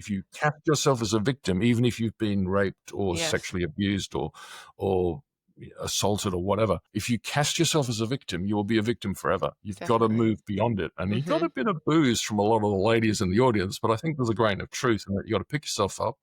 If you cast yourself as a victim, even if you've been raped or Yes. sexually abused or assaulted or whatever, if you cast yourself as a victim, you will be a victim forever. You've got to Definitely. move beyond it. And you got Mhm. a bit of booze from a lot of the ladies in the audience, but I think there's a grain of truth in that. You got to pick yourself up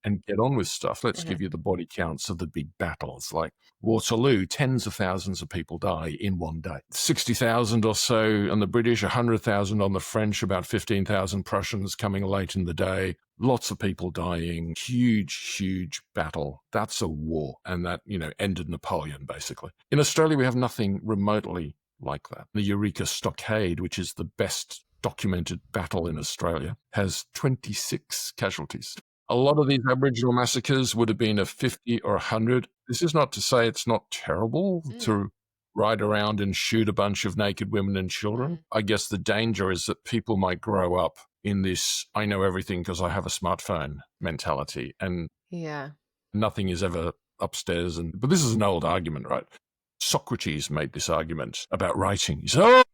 and get on with stuff. Let's Mhm. give you the body counts of the big battles. Like Waterloo, tens of thousands of people die in one day. 60,000 or so on the British, 100,000 on the French, about 15,000 Prussians coming late in the day. Lots of people dying. Huge, huge battle. That's a war. And that, ended Napoleon, basically. In Australia, we have nothing remotely like that. The Eureka Stockade, which is the best documented battle in Australia, has 26 casualties. A lot of these Aboriginal massacres would have been of 50 or 100. This is not to say it's not terrible to ride around and shoot a bunch of naked women and children. I guess the danger is that people might grow up in this I know everything because I have a smartphone mentality, and Yeah. nothing is ever upstairs. But this is an old argument, right? Socrates made this argument about writing. He said,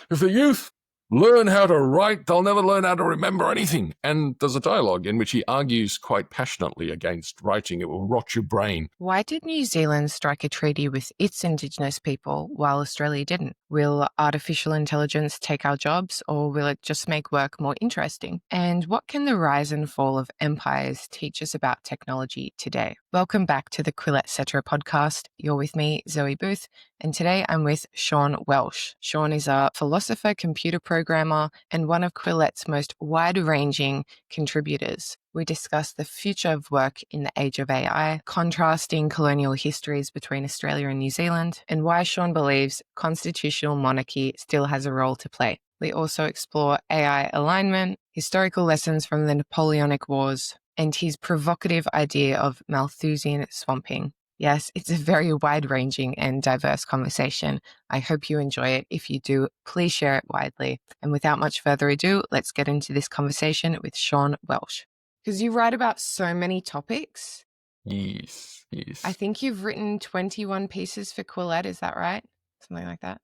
if the youth learn how to write, they'll never learn how to remember anything. And there's a dialogue in which he argues quite passionately against writing. It will rot your brain. Why did New Zealand strike a treaty with its Indigenous people while Australia didn't? Will artificial intelligence take our jobs, or will it just make work more interesting? And what can the rise and fall of empires teach us about technology today? Welcome back to the Quillette Cetera podcast. You're with me, Zoe Booth, and today I'm with Sean Welsh. Sean is a philosopher, computer programmer, and one of Quillette's most wide-ranging contributors. We discuss the future of work in the age of AI, contrasting colonial histories between Australia and New Zealand, and why Sean believes constitutional monarchy still has a role to play. We also explore AI alignment, historical lessons from the Napoleonic Wars, and his provocative idea of Malthusian swamping. Yes, it's a very wide-ranging and diverse conversation. I hope you enjoy it. If you do, please share it widely. And without much further ado, let's get into this conversation with Sean Welsh. Because you write about so many topics. Yes. I think you've written 21 pieces for Quillette, is that right? Something like that.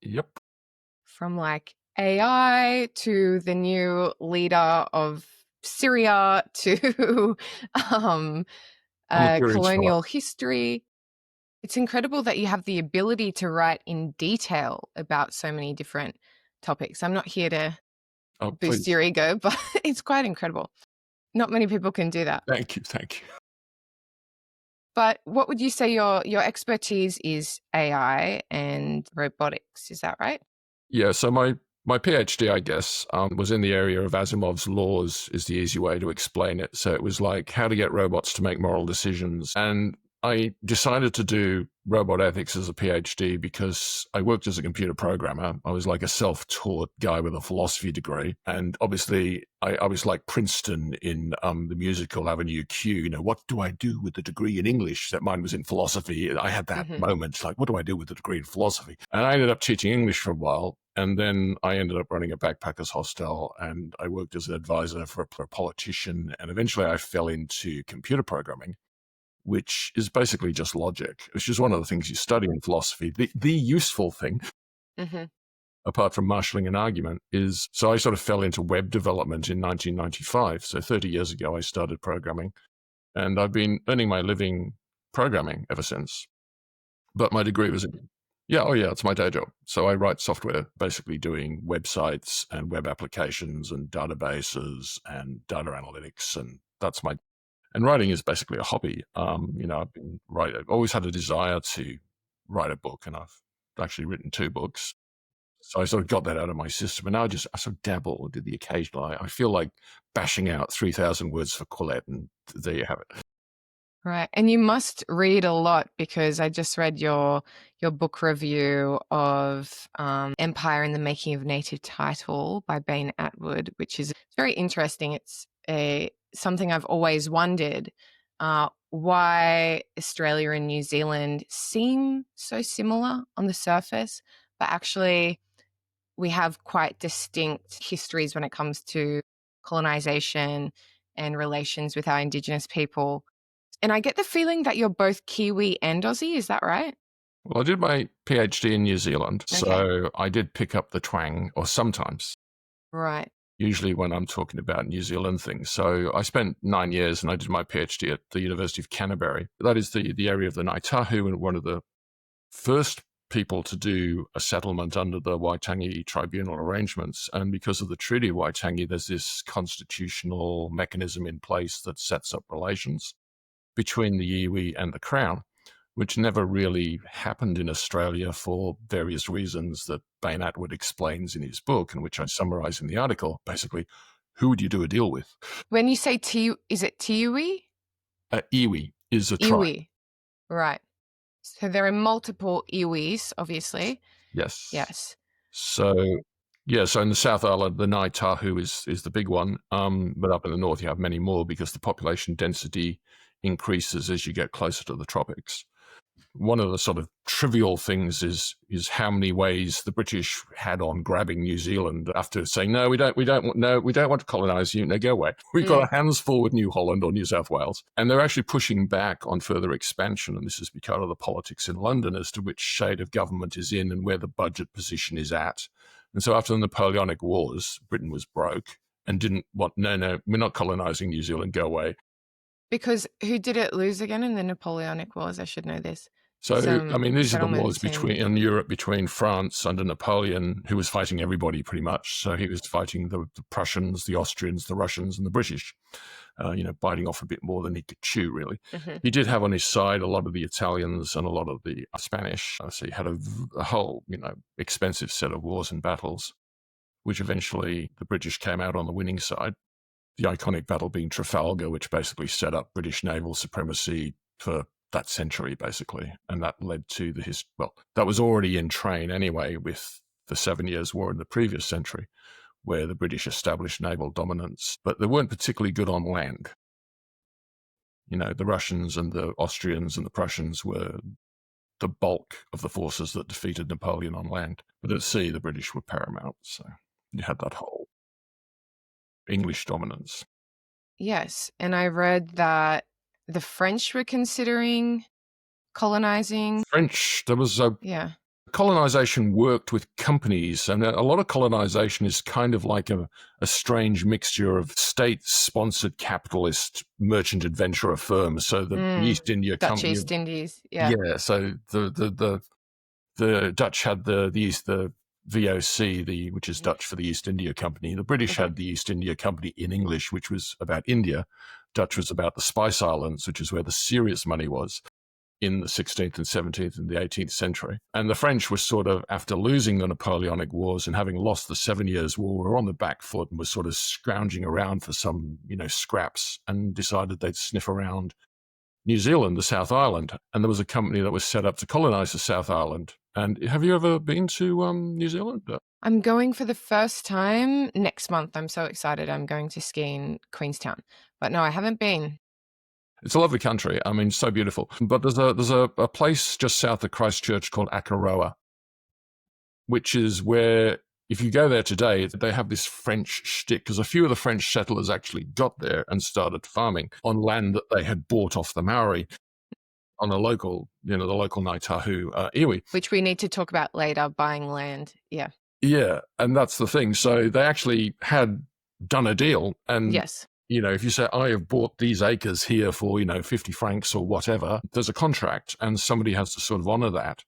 Yep. From like AI to the new leader of Syria to colonial history. It's incredible that you have the ability to write in detail about so many different topics. I'm not here to boost your ego, but it's quite incredible. Not many people can do that. Thank you. But what would you say your expertise is? AI and robotics, is that right? Yeah, so my PhD, I guess, was in the area of Asimov's laws, is the easy way to explain it. So it was like how to get robots to make moral decisions. And I decided to do robot ethics as a PhD because I worked as a computer programmer. I was like a self-taught guy with a philosophy degree. And obviously, I was like Princeton in the musical Avenue Q. What do I do with the degree in English? That mine was in philosophy. I had that moment, like, what do I do with the degree in philosophy? And I ended up teaching English for a while. And then I ended up running a backpackers hostel, and I worked as an advisor for a politician. And eventually I fell into computer programming, which is basically just logic, which is one of the things you study in philosophy. The useful thing, apart from marshalling an argument, is, so I sort of fell into web development in 1995. So 30 years ago, I started programming, and I've been earning my living programming ever since. But my degree was it's my day job. So I write software, basically doing websites and web applications and databases and data analytics, and that's my. And writing is basically a hobby. I've always had a desire to write a book, and I've actually written 2 books. So I sort of got that out of my system, and now I sort of dabble, do the occasional. I feel like bashing out 3,000 words for Quillette, and there you have it. Right. And you must read a lot, because I just read your book review of Empire in the Making of Native Title by Bain Atwood, which is very interesting. It's something I've always wondered, why Australia and New Zealand seem so similar on the surface, but actually we have quite distinct histories when it comes to colonization and relations with our Indigenous people. And I get the feeling that you're both Kiwi and Aussie. Is that right? Well, I did my PhD in New Zealand, so I did pick up the twang, or sometimes. Right. usually when I'm talking about New Zealand things. So I spent 9 years and I did my PhD at the University of Canterbury. That is the area of the Ngāi Tahu, and one of the first people to do a settlement under the Waitangi tribunal arrangements. And because of the Treaty of Waitangi, there's this constitutional mechanism in place that sets up relations between the iwi and the Crown, which never really happened in Australia for various reasons that Bain Atwood explains in his book, and which I summarize in the article. Basically, who would you do a deal with? When you say is it Tiwi? Iwi is a tribe. Iwi, right. So there are multiple iwis, obviously. Yes. Yes. So in the South Island, the Ngāi Tahu is the big one. But up in the north, you have many more because the population density increases as you get closer to the tropics. One of the sort of trivial things is how many ways the British had on grabbing New Zealand after saying, no, we don't want to colonize you. No, go away. We've got our hands full with New Holland or New South Wales. And they're actually pushing back on further expansion. And this is because of the politics in London as to which shade of government is in and where the budget position is at. And so after the Napoleonic Wars, Britain was broke and didn't want, no, we're not colonizing New Zealand, go away. Because who did it lose again in the Napoleonic Wars? I should know this. So, I mean, these are the wars in Europe between France under Napoleon, who was fighting everybody pretty much. So he was fighting the Prussians, the Austrians, the Russians, and the British, biting off a bit more than he could chew, really. Mm-hmm. He did have on his side a lot of the Italians and a lot of the Spanish. So he had a whole, expensive set of wars and battles, which eventually the British came out on the winning side. The iconic battle being Trafalgar, which basically set up British naval supremacy for that century, basically. And that led to that was already in train anyway with the 7 Years' War in the previous century, where the British established naval dominance, but they weren't particularly good on land. The Russians and the Austrians and the Prussians were the bulk of the forces that defeated Napoleon on land. But at sea, the British were paramount. So you had that whole English dominance. Yes. And I read that the French were considering colonizing. Colonization worked with companies, and a lot of colonization is kind of like a strange mixture of state-sponsored capitalist merchant adventurer firms. So the East India Company, Dutch East Indies, yeah. So the Dutch had the VOC, which is Dutch for the East India Company. The British had the East India Company in English, which was about India. Dutch was about the Spice Islands, which is where the serious money was in the 16th and 17th and the 18th century. And the French were sort of, after losing the Napoleonic Wars and having lost the 7 Years' War, were on the back foot and were sort of scrounging around for some, scraps, and decided they'd sniff around New Zealand, the South Island. And there was a company that was set up to colonize the South Island. And have you ever been to New Zealand? I'm going for the first time next month. I'm so excited. I'm going to ski in Queenstown. But no, I haven't been. It's a lovely country. I mean, so beautiful. But there's a place just south of Christchurch called Akaroa, which is where, if you go there today, they have this French shtick, because a few of the French settlers actually got there and started farming on land that they had bought off the Māori on a local, the local Ngāi Tahu iwi. Which we need to talk about later, buying land. Yeah. Yeah, and that's the thing. So they actually had done a deal. And yes. If you say, I have bought these acres here for, 50 francs or whatever, there's a contract and somebody has to sort of honor that.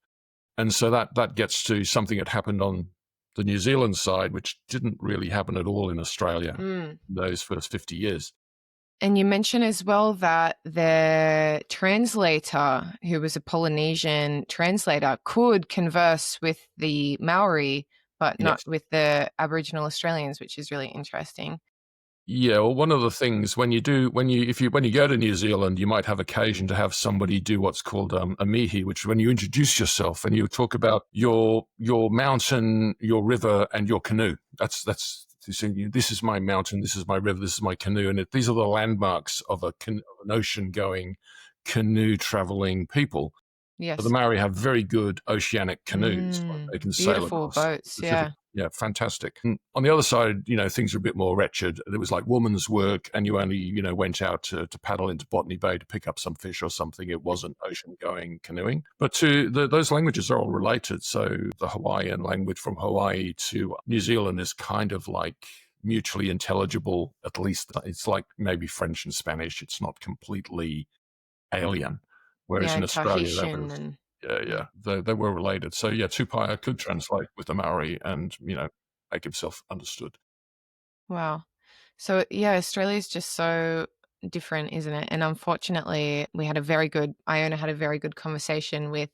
And so that gets to something that happened on the New Zealand side, which didn't really happen at all in Australia those first 50 years. And you mentioned as well that the translator, who was a Polynesian translator, could converse with the Maori, but not with the Aboriginal Australians, which is really interesting. Yeah, well, one of the things when you go to New Zealand, you might have occasion to have somebody do what's called a mihi, which is when you introduce yourself and you talk about your mountain, your river, and your canoe. That's this is my mountain, this is my river, this is my canoe, and these are the landmarks of an ocean-going, canoe-traveling people. Yes, but the Maori have very good oceanic canoes. They can sail beautiful boats. Yeah, fantastic. And on the other side, things are a bit more wretched. It was like woman's work, and you only, went out to paddle into Botany Bay to pick up some fish or something. It wasn't ocean-going canoeing. But those languages are all related. So the Hawaiian language from Hawaii to New Zealand is kind of like mutually intelligible. At least it's like maybe French and Spanish. It's not completely alien. Whereas Yeah, in and Australia, that Tahitian was, and yeah, they were related. So yeah, Tupai could translate with the Maori and, make himself understood. wow. So yeah, Australia is just so different, isn't it? And unfortunately, Iona had a very good conversation with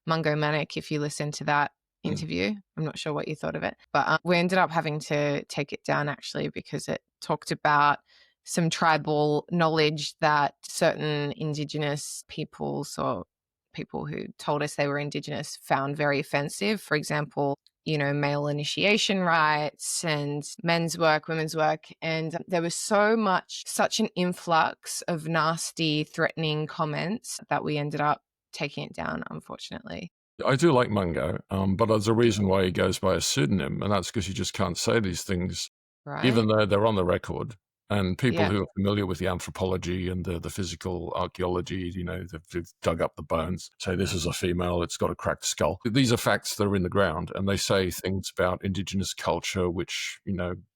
Mungo Manic. If you listen to that Mm. interview, I'm not sure what you thought of it, but we ended up having to take it down actually because it talked about some tribal knowledge that certain Indigenous peoples or people who told us they were Indigenous found very offensive. For example, male initiation rights and men's work, women's work. And there was such an influx of nasty, threatening comments that we ended up taking it down, unfortunately. I do like Mungo, but there's a reason why he goes by a pseudonym, and that's because you just can't say these things, even Right? though they're on the record. And people Yeah. who are familiar with the anthropology and the physical archaeology, they've dug up the bones, say this is a female, it's got a cracked skull. These are facts that are in the ground, and they say things about Indigenous culture which,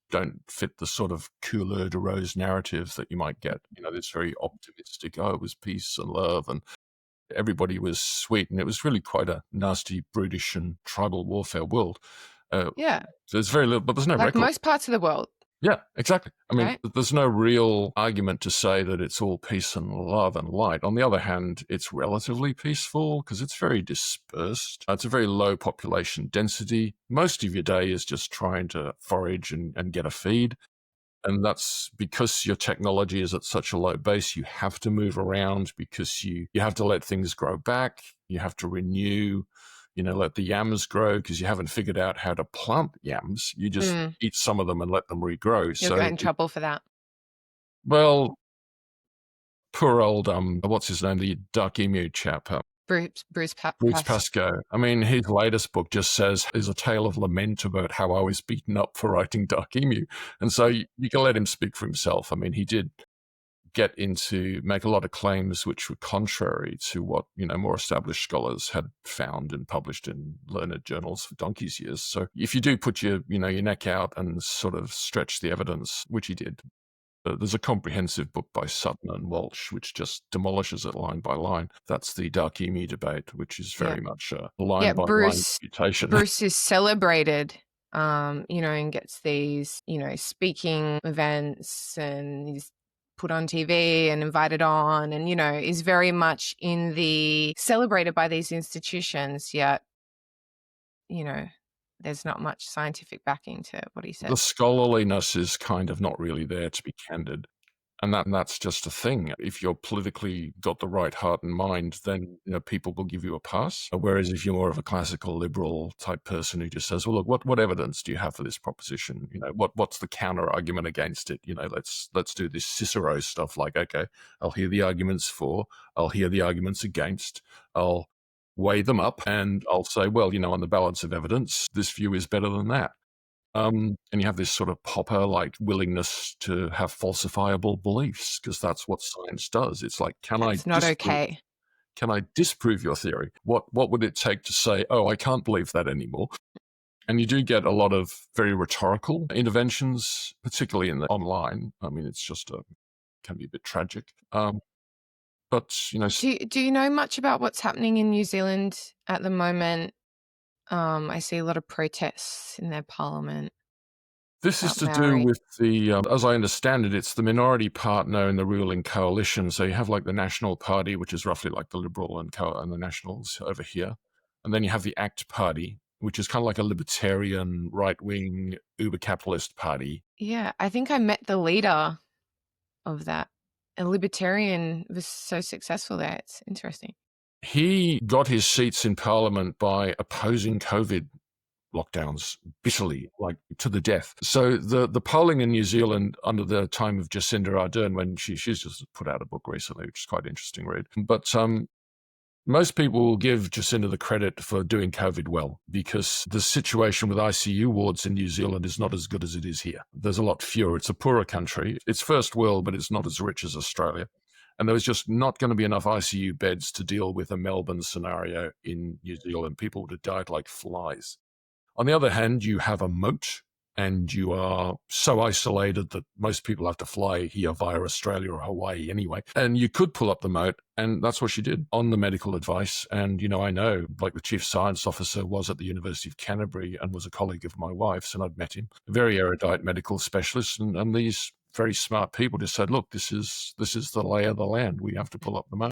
don't fit the sort of couleur de rose narrative that you might get. This very optimistic, oh, it was peace and love, and everybody was sweet, and it was really quite a nasty, brutish, and tribal warfare world. Uh, Yeah. there's very little, but there's no Like record. most parts of the world, Yeah, exactly. I mean, right? there's no real argument to say that it's all peace and love and light. On the other hand, it's relatively peaceful because it's very dispersed. It's a very low population density. Most of your day is just trying to forage and get a feed. And that's because your technology is at such a low base, you have to move around because you have to let things grow back. You have to renew, let the yams grow because you haven't figured out how to plant yams. You just eat some of them and let them regrow. You'll get in trouble for that. Well, poor old, what's his name? The dark emu chap, Bruce Bruce Pascoe. I mean, his latest book just says is a tale of lament about how I was beaten up for writing Dark Emu. And so you can let him speak for himself. I mean, he did make a lot of claims which were contrary to what, more established scholars had found and published in learned journals for donkey's years. So if you do put your neck out and sort of stretch the evidence, which he did, there's a comprehensive book by Sutton and Welsh which just demolishes it line by line. That's the Dark Emu debate, which is very much a line by line refutation. Bruce is celebrated, and gets these, speaking events, and he's put on TV and invited on, and, is very much celebrated by these institutions, yet, there's not much scientific backing to what he says. The scholarliness is kind of not really there, to be candid. And that's just a thing. If you're politically got the right heart and mind, then people will give you a pass. Whereas if you're more of a classical liberal type person who just says, "Well, look, what evidence do you have for this proposition? What's the counter argument against it? Let's do this Cicero stuff. Like, okay, I'll hear the arguments for, I'll hear the arguments against, I'll weigh them up, and I'll say, well, on the balance of evidence, this view is better than that." And you have this sort of Popper-like willingness to have falsifiable beliefs because that's what science does. It's like, That's not okay. Can I disprove your theory? What would it take to say, oh, I can't believe that anymore? And you do get a lot of very rhetorical interventions, particularly in the online. I mean, it's just can be a bit tragic. But do you know much about what's happening in New Zealand at the moment? I see a lot of protests in their parliament. This is to do with the, as I understand it, it's the minority partner in the ruling coalition. So you have like the National Party, which is roughly like the Liberal and the Nationals over here. And then you have the ACT Party, which is kind of like a libertarian, right-wing, uber-capitalist party. Yeah, I think I met the leader of that. A libertarian was so successful there. It's interesting. He got his seats in Parliament by opposing COVID lockdowns bitterly, like to the death. So the polling in New Zealand under the time of Jacinda Ardern, when she's just put out a book recently, which is quite interesting read. But most people will give Jacinda the credit for doing COVID well because the situation with ICU wards in New Zealand is not as good as it is here. There's a lot fewer. It's a poorer country. It's first world, but it's not as rich as Australia. And there was just not going to be enough ICU beds to deal with a Melbourne scenario in New Zealand. People would have died like flies. On the other hand, you have a moat and you are so isolated that most people have to fly here via Australia or Hawaii anyway. And you could pull up the moat, and that's what she did on the medical advice. And, I know, like, the chief science officer was at the University of Canterbury and was a colleague of my wife's, and I'd met him, a very erudite medical specialist. And these very smart people just said, look, this is the lay of the land. We have to pull up the moat.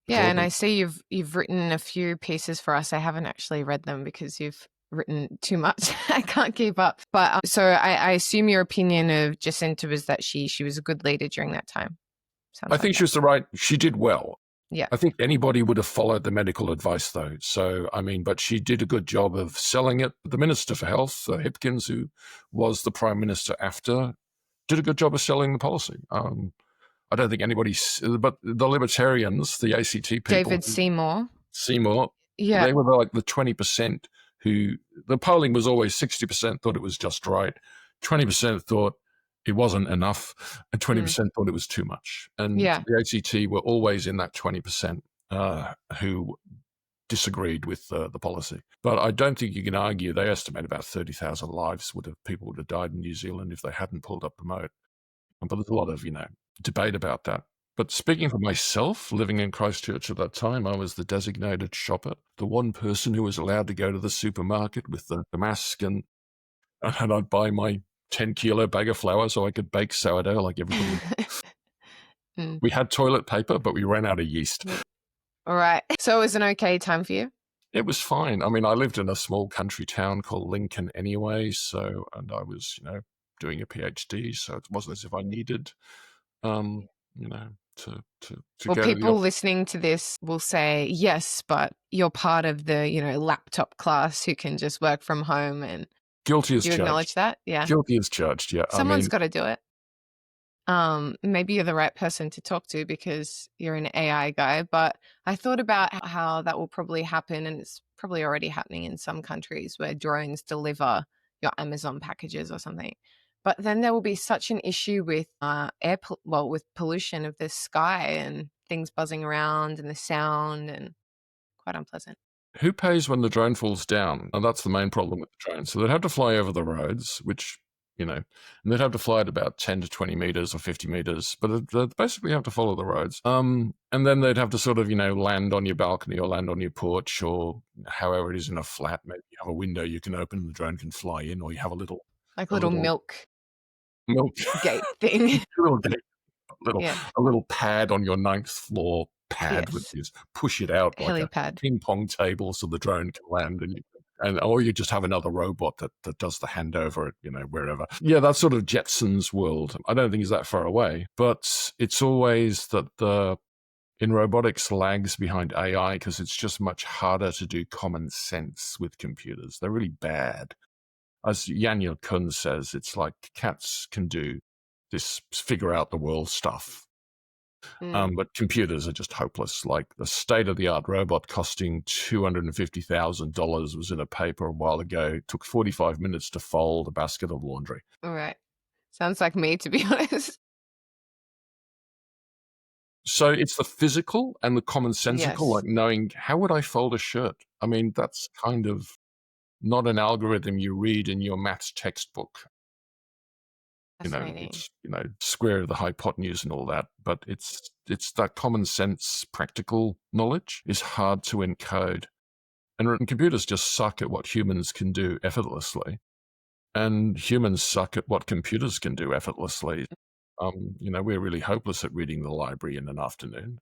Yeah, and I see you've written a few pieces for us. I haven't actually read them because you've written too much. I can't keep up. But so I assume your opinion of Jacinta was that she was a good leader during that time. I think she did well. Yeah. I think anybody would have followed the medical advice, though. So, but she did a good job of selling it. The Minister for Health, Hipkins, who was the Prime Minister after, did a good job of selling the policy. I don't think anybody, but the Libertarians, the ACT people. David Seymour, yeah. They were like the 20% who, the polling was always 60% thought it was just right, 20% thought it wasn't enough, and 20% thought it was too much. And the ACT were always in that 20% who disagreed with the policy. But I don't think you can argue. They estimate about 30,000 lives people would have died in New Zealand if they hadn't pulled up the moat. But there's a lot of, debate about that. But speaking for myself, living in Christchurch at that time, I was the designated shopper, the one person who was allowed to go to the supermarket with the mask, and I'd buy my 10-kilo bag of flour so I could bake sourdough like everybody. We had toilet paper, but we ran out of yeast. All right. So it was an okay time for you? It was fine. I mean, I lived in a small country town called Lincoln anyway, and I was, doing a PhD, so it wasn't as if I needed, to well, go people listening to this will say, yes, but you're part of the, laptop class who can just work from home. And guilty as do you charged. Acknowledge that? Yeah. Guilty as charged, yeah. Someone's got to do it. Maybe you're the right person to talk to because you're an AI guy, but I thought about how that will probably happen, and it's probably already happening in some countries where drones deliver your Amazon packages or something. But then there will be such an issue with with pollution of the sky and things buzzing around and the sound, and quite unpleasant. Who pays when the drone falls down? And that's the main problem with the drone. So they'd have to fly over the roads, which, and they'd have to fly at about 10 to 20 meters or 50 meters, but they'd basically have to follow the roads. And then they'd have to sort of, land on your balcony or land on your porch, or however it is in a flat. Maybe you have a window you can open and the drone can fly in, or you have a little milk gate thing. a little pad on your 9th floor pad with this, push it out like a ping pong table so the drone can land, or you just have another robot that does the handover at, wherever. Yeah, that sort of Jetsons world. I don't think it's that far away, but it's always that in robotics lags behind AI because it's just much harder to do common sense with computers. They're really bad. As Yanya Kun says, it's like cats can do this figure out the world stuff. But computers are just hopeless. Like the state-of-the-art robot costing $250,000 was in a paper a while ago. It took 45 minutes to fold a basket of laundry. All right. Sounds like me, to be honest. So it's the physical and the commonsensical, like knowing how would I fold a shirt? I mean, that's kind of not an algorithm you read in your maths textbook. It's, square the hypotenuse and all that, but it's that common sense, practical knowledge is hard to encode. And computers just suck at what humans can do effortlessly. And humans suck at what computers can do effortlessly. We're really hopeless at reading the library in an afternoon.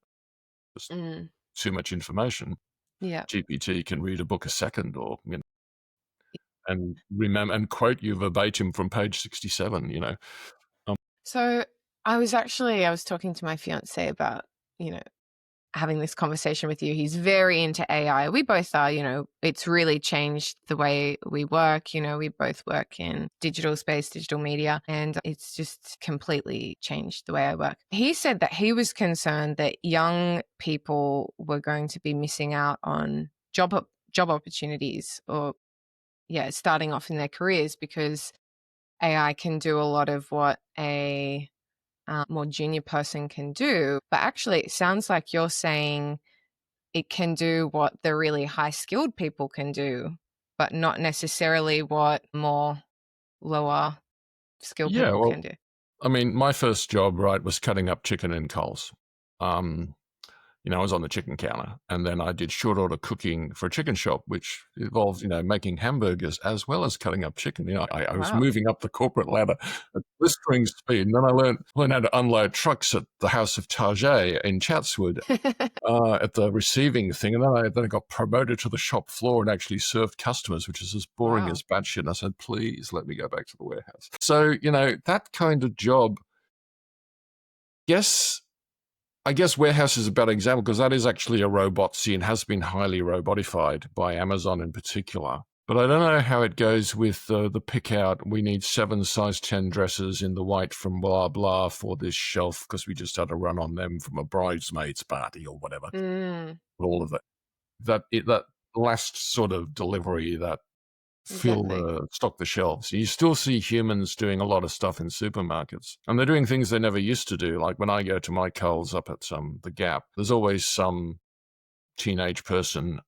There's too much information. Yeah. GPT can read a book a second, or, and remember and quote you verbatim from page 67, So I was talking to my fiance about, having this conversation with you. He's very into AI. We both are, it's really changed the way we work. We both work in digital space, digital media, and it's just completely changed the way I work. He said that he was concerned that young people were going to be missing out on job opportunities, or starting off in their careers, because AI can do a lot of what a more junior person can do. But actually, it sounds like you're saying it can do what the really high skilled people can do, but not necessarily what more lower skill Yeah, people can well, do? I mean, my first job, right, was cutting up chicken in Coles. Um, I was on the chicken counter, and then I did short order cooking for a chicken shop, which involved, making hamburgers as well as cutting up chicken. I was Wow. moving up the corporate ladder at blistering speed. And then I learned how to unload trucks at the House of Target in Chatswood at the receiving thing. And then I got promoted to the shop floor and actually served customers, which is as boring Wow. as batshit. And I said, please let me go back to the warehouse. So, that kind of job, yes, I guess warehouse is a better example because that is actually a robotsy and has been highly robotified by Amazon in particular. But I don't know how it goes with the pick out. We need 7 size 10 dresses in the white from blah, blah for this shelf because we just had a run on them from a bridesmaid's party or whatever. Mm, All of it. That last sort of delivery, that exactly. stock the shelves. You still see humans doing a lot of stuff in supermarkets, and they're doing things they never used to do. Like when I go to my Coles up at the Gap, there's always some teenage person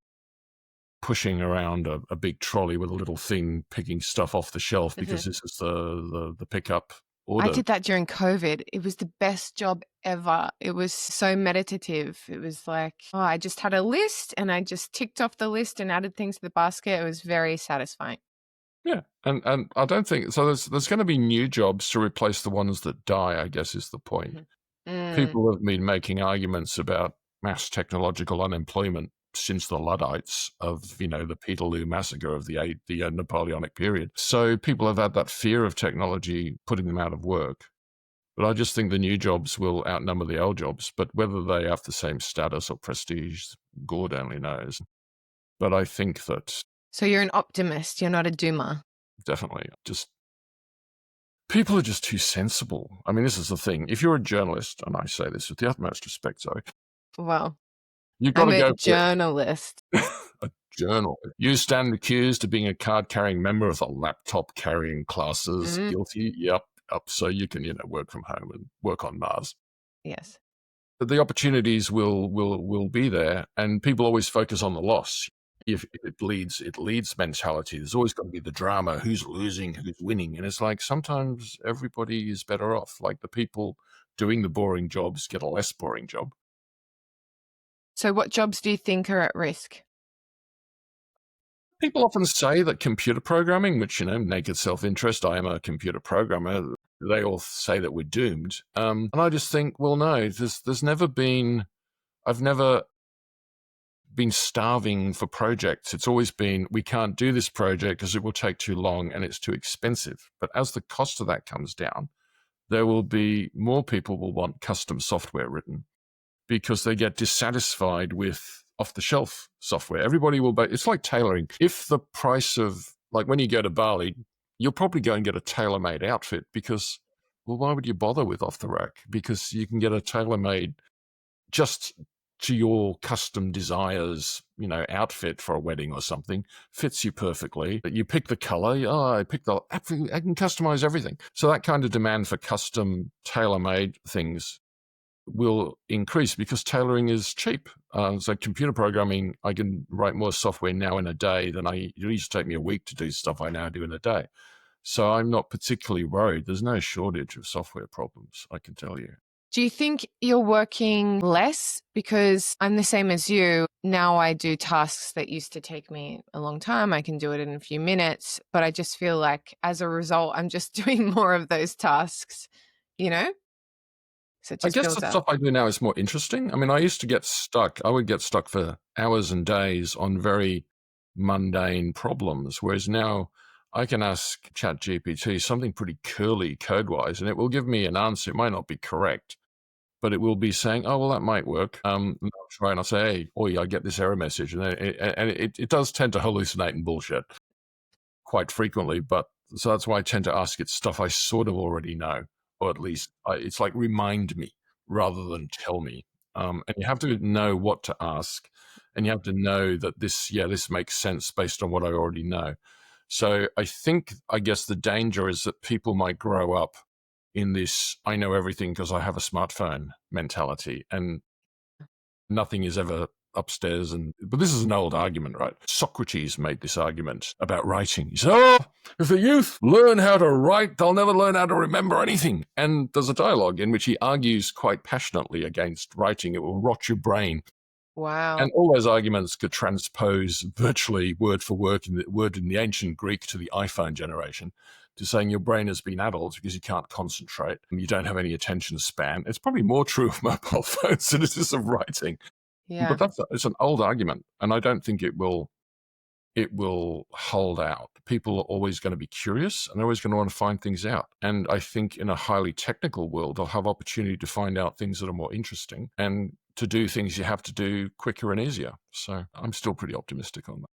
pushing around a big trolley with a little thing, picking stuff off the shelf Mhm. because this is the pickup I order. did that during COVID. It was the best job ever. It was so meditative. It was like, oh, I just had a list and I just ticked off the list and added things to the basket. It was very satisfying. Yeah, and I don't think so. There's going to be new jobs to replace the ones that die, I guess, is the point. Mhm. Mm, People have been making arguments about mass technological unemployment since the Luddites of, the Peterloo massacre of the Napoleonic period. So people have had that fear of technology putting them out of work. But I just think the new jobs will outnumber the old jobs. But whether they have the same status or prestige, God only knows. But I think that So you're an optimist. You're not a doomer. definitely just people are just too sensible. I mean, this is the thing. If you're a journalist, and I say this with the utmost respect, Zoe, Well, you've got I'm to a go for journalist. a journal. You stand accused of being a card-carrying member of the laptop-carrying classes. Mm, Guilty? Yep. Up. So you can, work from home and work on Mars. yes. But the opportunities will be there, and people always focus on the loss. If it leads mentality. There's always got to be the drama. Who's losing? Who's winning? And it's like sometimes everybody is better off. Like the people doing the boring jobs get a less boring job. So what jobs do you think are at risk? People often say that computer programming, which, naked self-interest, I am a computer programmer, they all say that we're doomed. And I just think, well, no, there's never been, I've never been starving for projects. It's always been, we can't do this project because it will take too long and it's too expensive. But as the cost of that comes down, there will be more people will want custom software written because they get dissatisfied with off-the-shelf software. Everybody will, but it's like tailoring. If the price of, like when you go to Bali, you'll probably go and get a tailor-made outfit because, well, why would you bother with off-the-rack? Because you can get a tailor-made just to your custom desires, outfit for a wedding or something, fits you perfectly. You pick the color. Oh, I can customize everything. So that kind of demand for custom tailor-made things will increase because tailoring is cheap. So computer programming, I can write more software now in a day than it used to take me a week to do stuff I now do in a day. So I'm not particularly worried. There's no shortage of software problems, I can tell you. Do you think you're working less? Because I'm the same as you. Now I do tasks that used to take me a long time. I can do it in a few minutes, but I just feel like as a result, I'm just doing more of those tasks, you know? So it I just guess the builds up. stuff I do now is more interesting. I mean, I used to get stuck. I would get stuck for hours and days on very mundane problems, whereas now I can ask ChatGPT something pretty curly code-wise, and it will give me an answer. It might not be correct, but it will be saying, "Oh, well, that might work." And I'll try and I'll say, "Hey, oi, I get this error message," and it does tend to hallucinate and bullshit quite frequently. But so that's why I tend to ask it stuff I sort of already know, or at least it's like remind me rather than tell me. And you have to know what to ask, and you have to know that this makes sense based on what I already know. So I guess the danger is that people might grow up in this I know everything because I have a smartphone mentality, and nothing is ever upstairs. But this is an old argument, right? Socrates made this argument about writing. He said, oh, if the youth learn how to write, they'll never learn how to remember anything. And there's a dialogue in which he argues quite passionately against writing. It will rot your brain. Wow. And all those arguments could transpose virtually word for word in the ancient Greek to the iPhone generation, to saying your brain has been addled because you can't concentrate and you don't have any attention span. It's probably more true of mobile phones than it is of writing. Yeah. But it's an old argument, and I don't think it will hold out. People are always going to be curious, and they're always going to want to find things out. And I think in a highly technical world, they'll have opportunity to find out things that are more interesting and to do things you have to do quicker and easier. So I'm still pretty optimistic on that.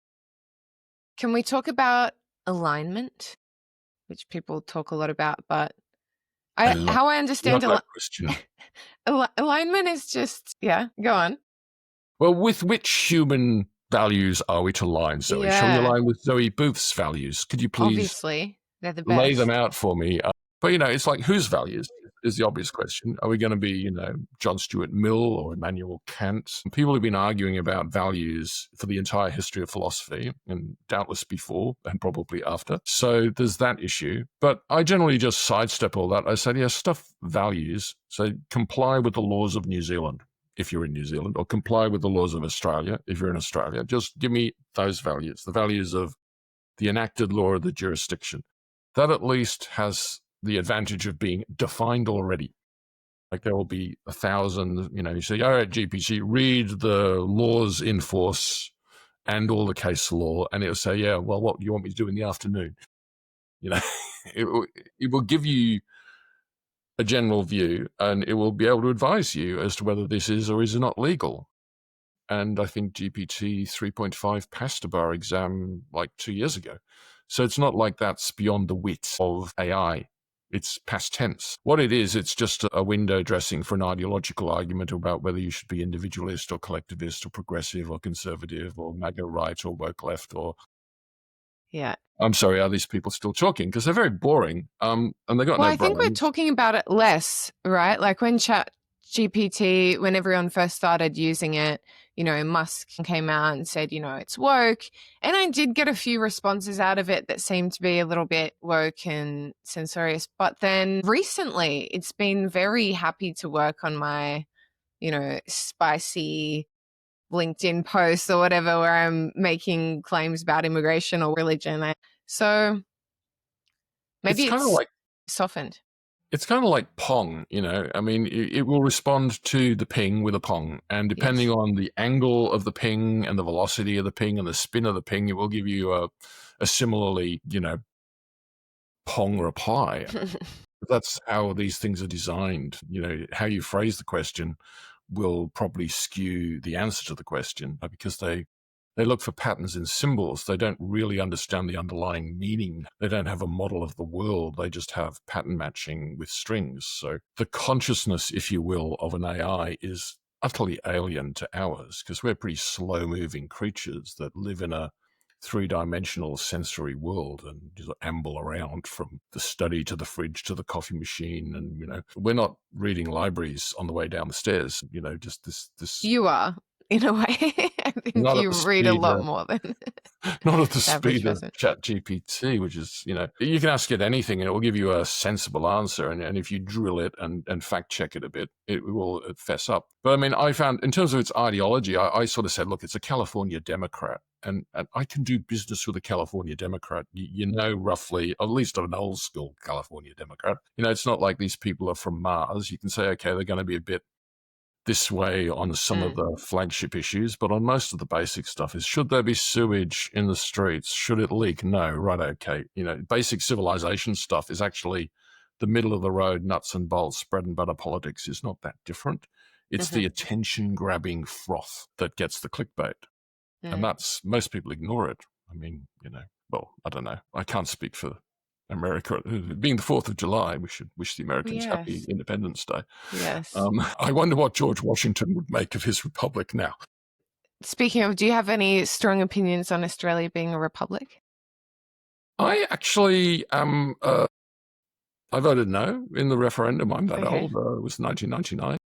Can we talk about alignment, which people talk a lot about, but how I understand alignment is just, go on. Well, with which human values are we to align, Zoe? Yeah. Shall we align with Zoe Booth's values? Could you please Obviously, they're the best. Lay them out for me? But, it's like, whose values is the obvious question. Are we going to be, John Stuart Mill or Immanuel Kant? People have been arguing about values for the entire history of philosophy, and doubtless before and probably after. So there's that issue. But I generally just sidestep all that. I said, stuff values. So comply with the laws of New Zealand, if you're in New Zealand, or comply with the laws of Australia, if you're in Australia. Just give me those values, the values of the enacted law of the jurisdiction. That at least has the advantage of being defined already. Like there will be 1,000, you say, all right, GPT, read the laws in force and all the case law. And it'll say, well, what do you want me to do in the afternoon? It will give you a general view, and it will be able to advise you as to whether this is or is not legal. And I think GPT 3.5 passed a bar exam like 2 years ago. So it's not like that's beyond the wit of AI. It's past tense. What it is, it's just a window dressing for an ideological argument about whether you should be individualist or collectivist or progressive or conservative or MAGA right or woke left or... Yeah. I'm sorry, are these people still talking? Because they're very boring. And they got no I think we're talking about it less, right? Like when ChatGPT, when everyone first started using it, Musk came out and said, it's woke. And I did get a few responses out of it that seemed to be a little bit woke and censorious. But then recently, it's been very happy to work on my, spicy LinkedIn posts or whatever, where I'm making claims about immigration or religion. So maybe it's kind of like softened. It's kind of like Pong, I mean, it will respond to the ping with a Pong. And depending on the angle of the ping and the velocity of the ping and the spin of the ping, it will give you a similarly, Pong reply. That's how these things are designed. How you phrase the question will probably skew the answer to the question because they look for patterns in symbols. They don't really understand the underlying meaning. They don't have a model of the world. They just have pattern matching with strings. So the consciousness, if you will, of an AI is utterly alien to ours because we're pretty slow-moving creatures that live in a three-dimensional sensory world and just amble around from the study to the fridge to the coffee machine. And, we're not reading libraries on the way down the stairs, just this... You are. In a way, I think you read a lot more than not at the speed of ChatGPT, which is, you can ask it anything and it will give you a sensible answer. And if you drill it and fact check it a bit, it will fess up. But I mean, I found in terms of its ideology, I sort of said, look, it's a California Democrat. And I can do business with a California Democrat, roughly, at least an old school California Democrat. It's not like these people are from Mars. You can say, okay, they're going to be a bit this way on some of the flagship issues, but on most of the basic stuff is, should there be sewage in the streets? Should it leak? No, right, okay. Basic civilization stuff is actually the middle of the road, nuts and bolts, bread and butter politics is not that different. It's the attention-grabbing froth that gets the clickbait. And that's, most people ignore it. I mean, well, I don't know. I can't speak for America. Being the 4th of July, we should wish the Americans happy Independence Day. Yes. I wonder what George Washington would make of his republic now. Speaking of, do you have any strong opinions on Australia being a republic? I actually am... I voted no in the referendum. I'm that old. It was 1999.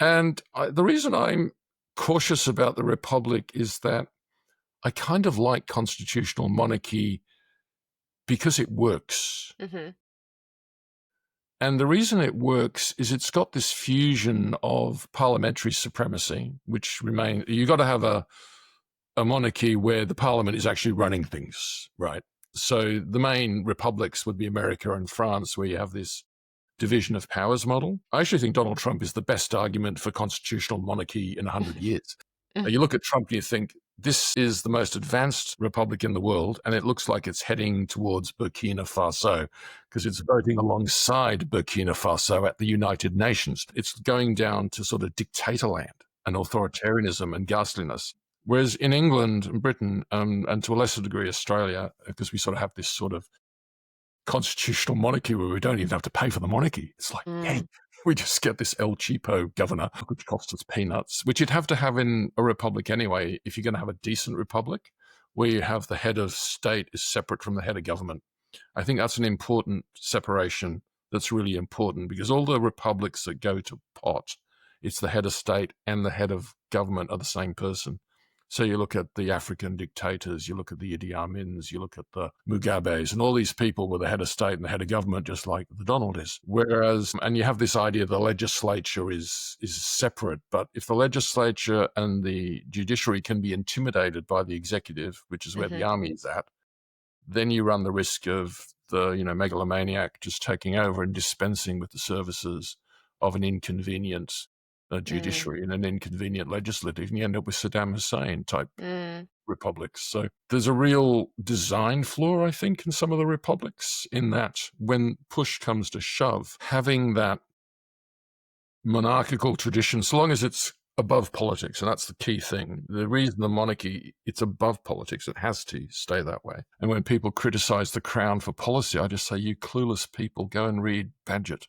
And the reason I'm cautious about the republic is that I kind of like constitutional monarchy because it works. Mm-hmm. And the reason it works is it's got this fusion of parliamentary supremacy, which remain, you've got to have a monarchy where the parliament is actually running things, right? So the main republics would be America and France, where you have this division of powers model. I actually think Donald Trump is the best argument for constitutional monarchy in 100 years. You look at Trump and you think, this is the most advanced republic in the world, and it looks like it's heading towards Burkina Faso because it's voting alongside Burkina Faso at the United Nations. It's going down to sort of dictator land and authoritarianism and ghastliness. Whereas in England and Britain, and to a lesser degree Australia, because we sort of have this sort of constitutional monarchy where we don't even have to pay for the monarchy. It's like, yay, we just get this El Cheapo governor, which costs us peanuts, which you'd have to have in a republic anyway if you're going to have a decent republic, where you have the head of state is separate from the head of government. I think that's an important separation that's really important, because all the republics that go to pot, it's the head of state and the head of government are the same person. So you look at the African dictators, you look at the Idi Amins, you look at the Mugabes, and all these people were the head of state and the head of government, just like the Donald is. Whereas, and you have this idea the legislature is separate, but if the legislature and the judiciary can be intimidated by the executive, which is where the army is at, then you run the risk of the megalomaniac just taking over and dispensing with the services of an inconvenient judiciary and an inconvenient legislative, and you end up with Saddam Hussein type republics. So there's a real design flaw, I think, in some of the republics, in that when push comes to shove, having that monarchical tradition, so long as it's above politics, and that's the key thing. The reason the monarchy, it's above politics, it has to stay that way. And when people criticize the Crown for policy, I just say, you clueless people, go and read Bagehot,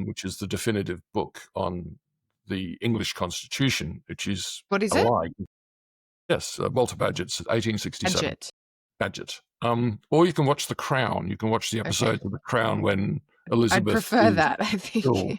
which is the definitive book on the English Constitution, which is What is a it? lie. Yes, Walter Bagehot's 1867. Bagehot. Bagehot. Or you can watch The Crown. You can watch the episodes of The Crown when Elizabeth I'd prefer is that, I think. ill.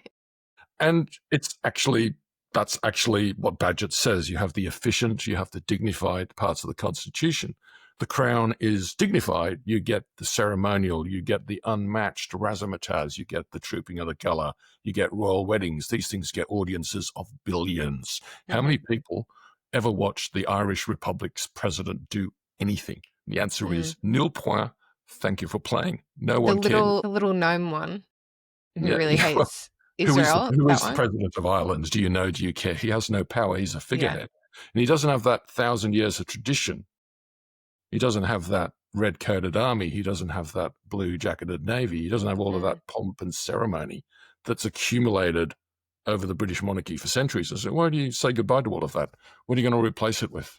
And that's actually what Bagehot says. You have the efficient, you have the dignified parts of the Constitution. The Crown is dignified. You get the ceremonial, you get the unmatched razzmatazz, you get the trooping of the colour, you get royal weddings. These things get audiences of billions. How many people ever watched the Irish Republic's president do anything? The answer is nil point. Thank you for playing. No one cared. The little gnome one who really hates Israel. Who is the president of Ireland? Do you know? Do you care? He has no power. He's a figurehead. And he doesn't have that 1,000 years of tradition. He doesn't have that red-coated army. He doesn't have that blue-jacketed navy. He doesn't have all of that pomp and ceremony that's accumulated over the British monarchy for centuries. So why do you say goodbye to all of that? What are you going to replace it with?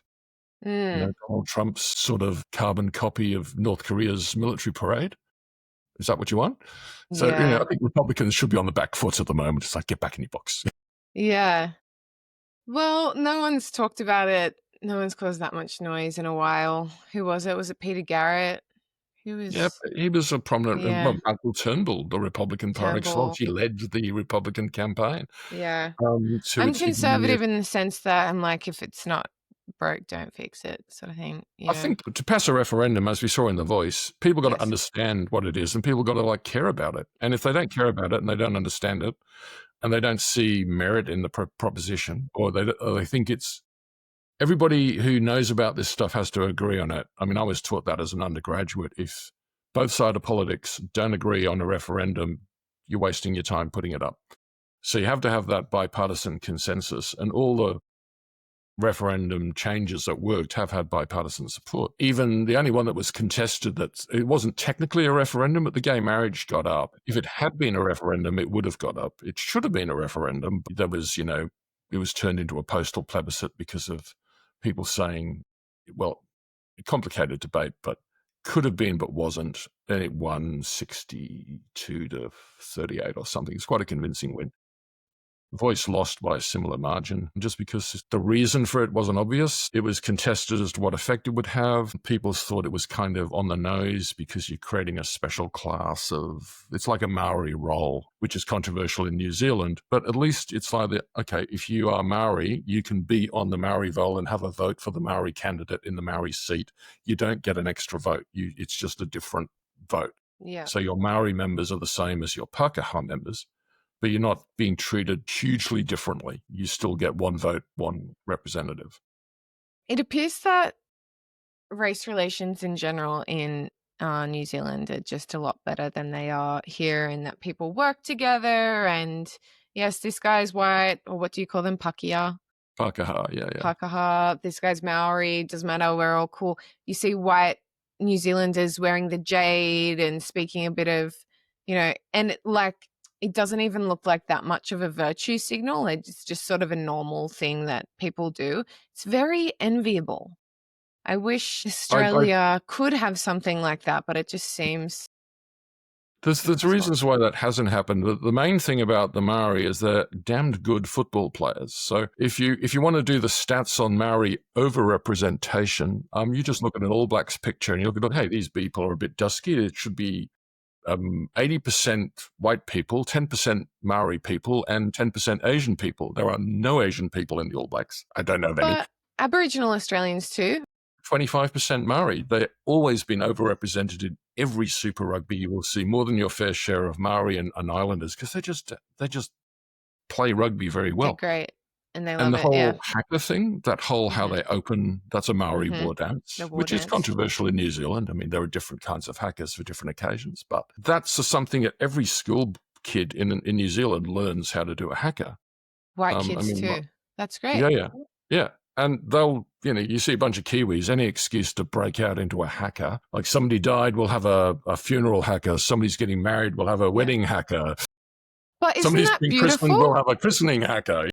Donald Trump's sort of carbon copy of North Korea's military parade? Is that what you want? So, I think Republicans should be on the back foot at the moment. It's like, get back in your box. Yeah. Well, no one's talked about it. No one's caused that much noise in a while. Who was it? Was it Peter Garrett? Who was? Yeah, he was a prominent. Michael Turnbull, the Republican par excellence. He led the Republican campaign. Yeah. I'm conservative in the sense that I'm like, if it's not broke, don't fix it, sort of thing. I think to pass a referendum, as we saw in The Voice, people got to understand what it is, and people got to care about it. And if they don't care about it and they don't understand it, and they don't see merit in the proposition, or they think it's, everybody who knows about this stuff has to agree on it. I mean, I was taught that as an undergraduate. If both sides of politics don't agree on a referendum, you're wasting your time putting it up. So you have to have that bipartisan consensus, and all the referendum changes that worked have had bipartisan support. Even the only one that was contested, that it wasn't technically a referendum, but the gay marriage got up. If it had been a referendum, it would have got up. It should have been a referendum. There was, it was turned into a postal plebiscite because of people saying, well, a complicated debate, but could have been but wasn't. And it won 62 to 38 or something. It's quite a convincing win. voice lost by a similar margin. Just because the reason for it wasn't obvious, it was contested as to what effect it would have. People thought it was kind of on the nose because you're creating a special class of, it's like a Maori role, which is controversial in New Zealand. But at least it's like, okay, if you are Maori, you can be on the Maori roll and have a vote for the Maori candidate in the Maori seat. You don't get an extra vote. It's just a different vote. Yeah. So your Maori members are the same as your Pākehā members, but you're not being treated hugely differently. You still get one vote, one representative. It appears that race relations in general in New Zealand are just a lot better than they are here, and that people work together. And yes, this guy's white, or what do you call them? Pākehā. Pākehā, yeah. Pākehā, this guy's Maori, doesn't matter, we're all cool. You see white New Zealanders wearing the jade and speaking a bit of, and it doesn't even look like that much of a virtue signal. It's just sort of a normal thing that people do. It's very enviable. I wish Australia could have something like that, but it just seems... There's reasons why that hasn't happened. The main thing about the Maori is they're damned good football players. So if you want to do the stats on Maori overrepresentation, you just look at an All Blacks picture and you look at, hey, these people are a bit dusky. It should be 80% white people, 10% Maori people, and 10% Asian people. There are no Asian people in the All Blacks. I don't know of any. But Aboriginal Australians too. 25% Maori. They've always been overrepresented in every Super Rugby. You will see more than your fair share of Maori and Islanders because they just play rugby very well. They're great. And they love the it, whole yeah. haka thing, that whole how they open, that's a Maori war dance, which is controversial in New Zealand. I mean, there are different kinds of hakas for different occasions, but that's something that every school kid in New Zealand learns how to do a haka. White kids too. That's great. Yeah. And they'll, you see a bunch of Kiwis, any excuse to break out into a haka. Like somebody died, we'll have a funeral haka. Somebody's getting married, we'll have a wedding haka. But isn't Somebody's that been beautiful? christened, we'll have a christening haka.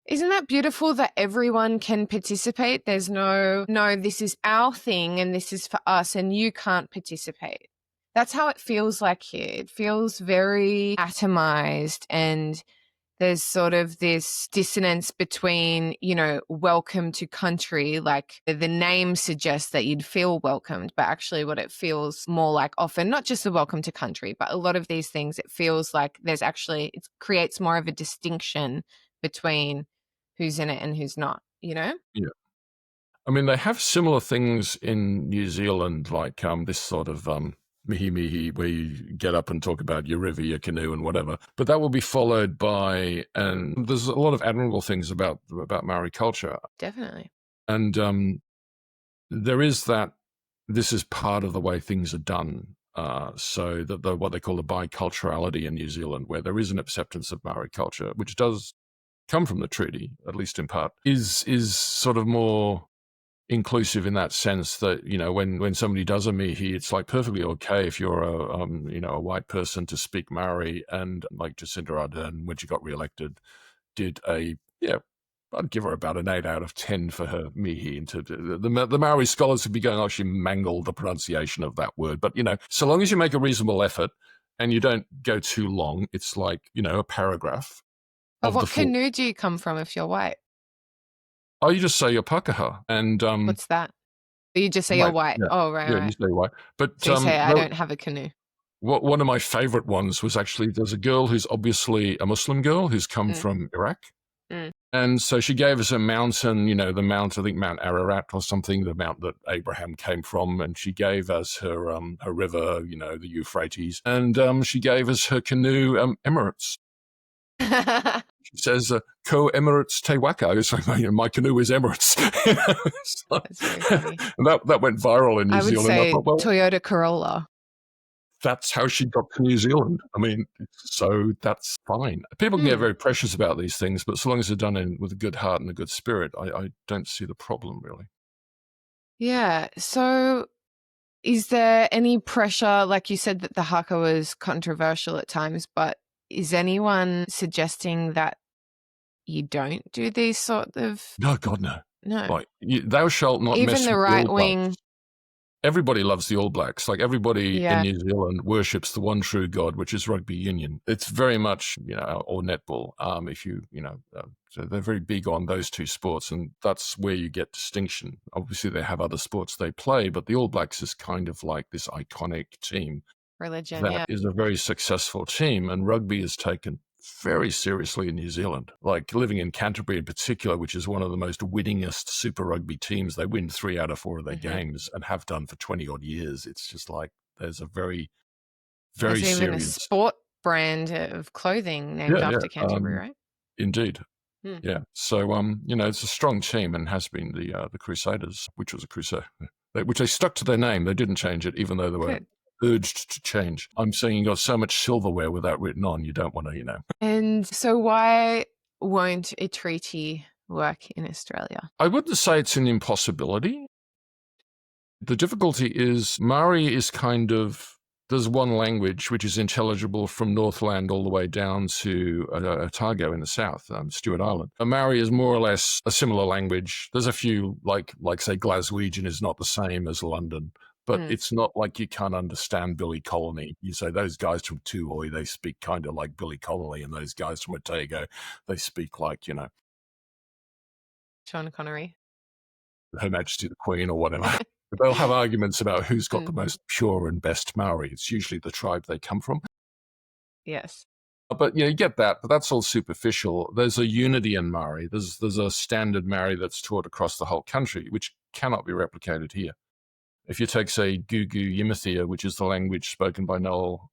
Isn't that beautiful that everyone can participate? There's no, this is our thing and this is for us and you can't participate. That's how it feels like here. It feels very atomized, and there's sort of this dissonance between, welcome to country, like the name suggests that you'd feel welcomed, but actually what it feels more like often, not just the welcome to country, but a lot of these things, it feels like it creates more of a distinction between who's in it and who's not, Yeah. I mean, they have similar things in New Zealand, like this sort of mihi mihi, where you get up and talk about your river, your canoe, and whatever. But that will be followed by, and there's a lot of admirable things about Maori culture. Definitely. And there is that. This is part of the way things are done. So that what they call the biculturality in New Zealand, where there is an acceptance of Maori culture, which does come from the treaty, at least in part, is sort of more inclusive in that sense that, when somebody does a mihi, it's like perfectly okay if you're a white person to speak Maori. And like Jacinda Ardern, when she got reelected, did I'd give her about an 8 out of 10 for her mihi. Into the Maori scholars would be going, oh, she mangled the pronunciation of that word. But, so long as you make a reasonable effort and you don't go too long, it's like, a paragraph. But what canoe do you come from if you're white? Oh, you just say you're Pākehā. And what's that? You just say you're white. Yeah. Oh, right. Yeah, you say white. But so you say, I don't have a canoe. One of my favorite ones was actually, there's a girl who's obviously a Muslim girl who's come from Iraq. And so she gave us a mountain, the mount, I think Mount Ararat or something, the mount that Abraham came from. And she gave us her river, the Euphrates. And she gave us her canoe, Emirates. She says, "Co Emirates Te Waka." It's like, my canoe is Emirates. That's very funny. And that went viral in New Zealand. I would say Toyota Corolla. That's how she got to New Zealand. I mean, so that's fine. People can get very precious about these things, but so long as they're done with a good heart and a good spirit, I don't see the problem, really. Yeah. So is there any pressure, like you said that the haka was controversial at times, but is anyone suggesting that you don't do these sort of... No, God, no. No. Like, thou shalt not even mess the with right All wing Blacks. everybody loves the All Blacks. Like everybody in Yeah. New Zealand worships the one true God, which is rugby union. It's very much, or netball. So they're very big on those two sports, and that's where you get distinction. Obviously, they have other sports they play, but the All Blacks is kind of like this iconic team Religion, that yeah. is a very successful team, and rugby is taken very seriously in New Zealand. Like living in Canterbury in particular, which is one of the most winningest Super Rugby teams. They win 3 out of 4 of their games and have done for 20 odd years. It's just like there's a very, very There's even a serious. sport brand of clothing named Yeah, after Canterbury, right? indeed. Hmm. Yeah. So, it's a strong team and has been the Crusaders, which was a crusade, which they stuck to their name. They didn't change it, even though they were Good. urged to change. I'm saying you got so much silverware with that written on, you don't want to. And so why won't a treaty work in Australia? I wouldn't say it's an impossibility. The difficulty is Māori is there's one language which is intelligible from Northland all the way down to Otago in the south, Stewart Island. Māori is more or less a similar language. There's a few, like say Glaswegian is not the same as London, but it's not like you can't understand Billy Colony. You say those guys from Tuhoe, they speak kind of like Billy Colony, and those guys from Otago, they speak like, Sean Connery. Her Majesty the Queen or whatever. They'll have arguments about who's got the most pure and best Maori. It's usually the tribe they come from. Yes. But you get that, but that's all superficial. There's a unity in Maori. There's a standard Maori that's taught across the whole country, which cannot be replicated here. If you take, say, Gugu Yamathea, which is the language spoken by Noel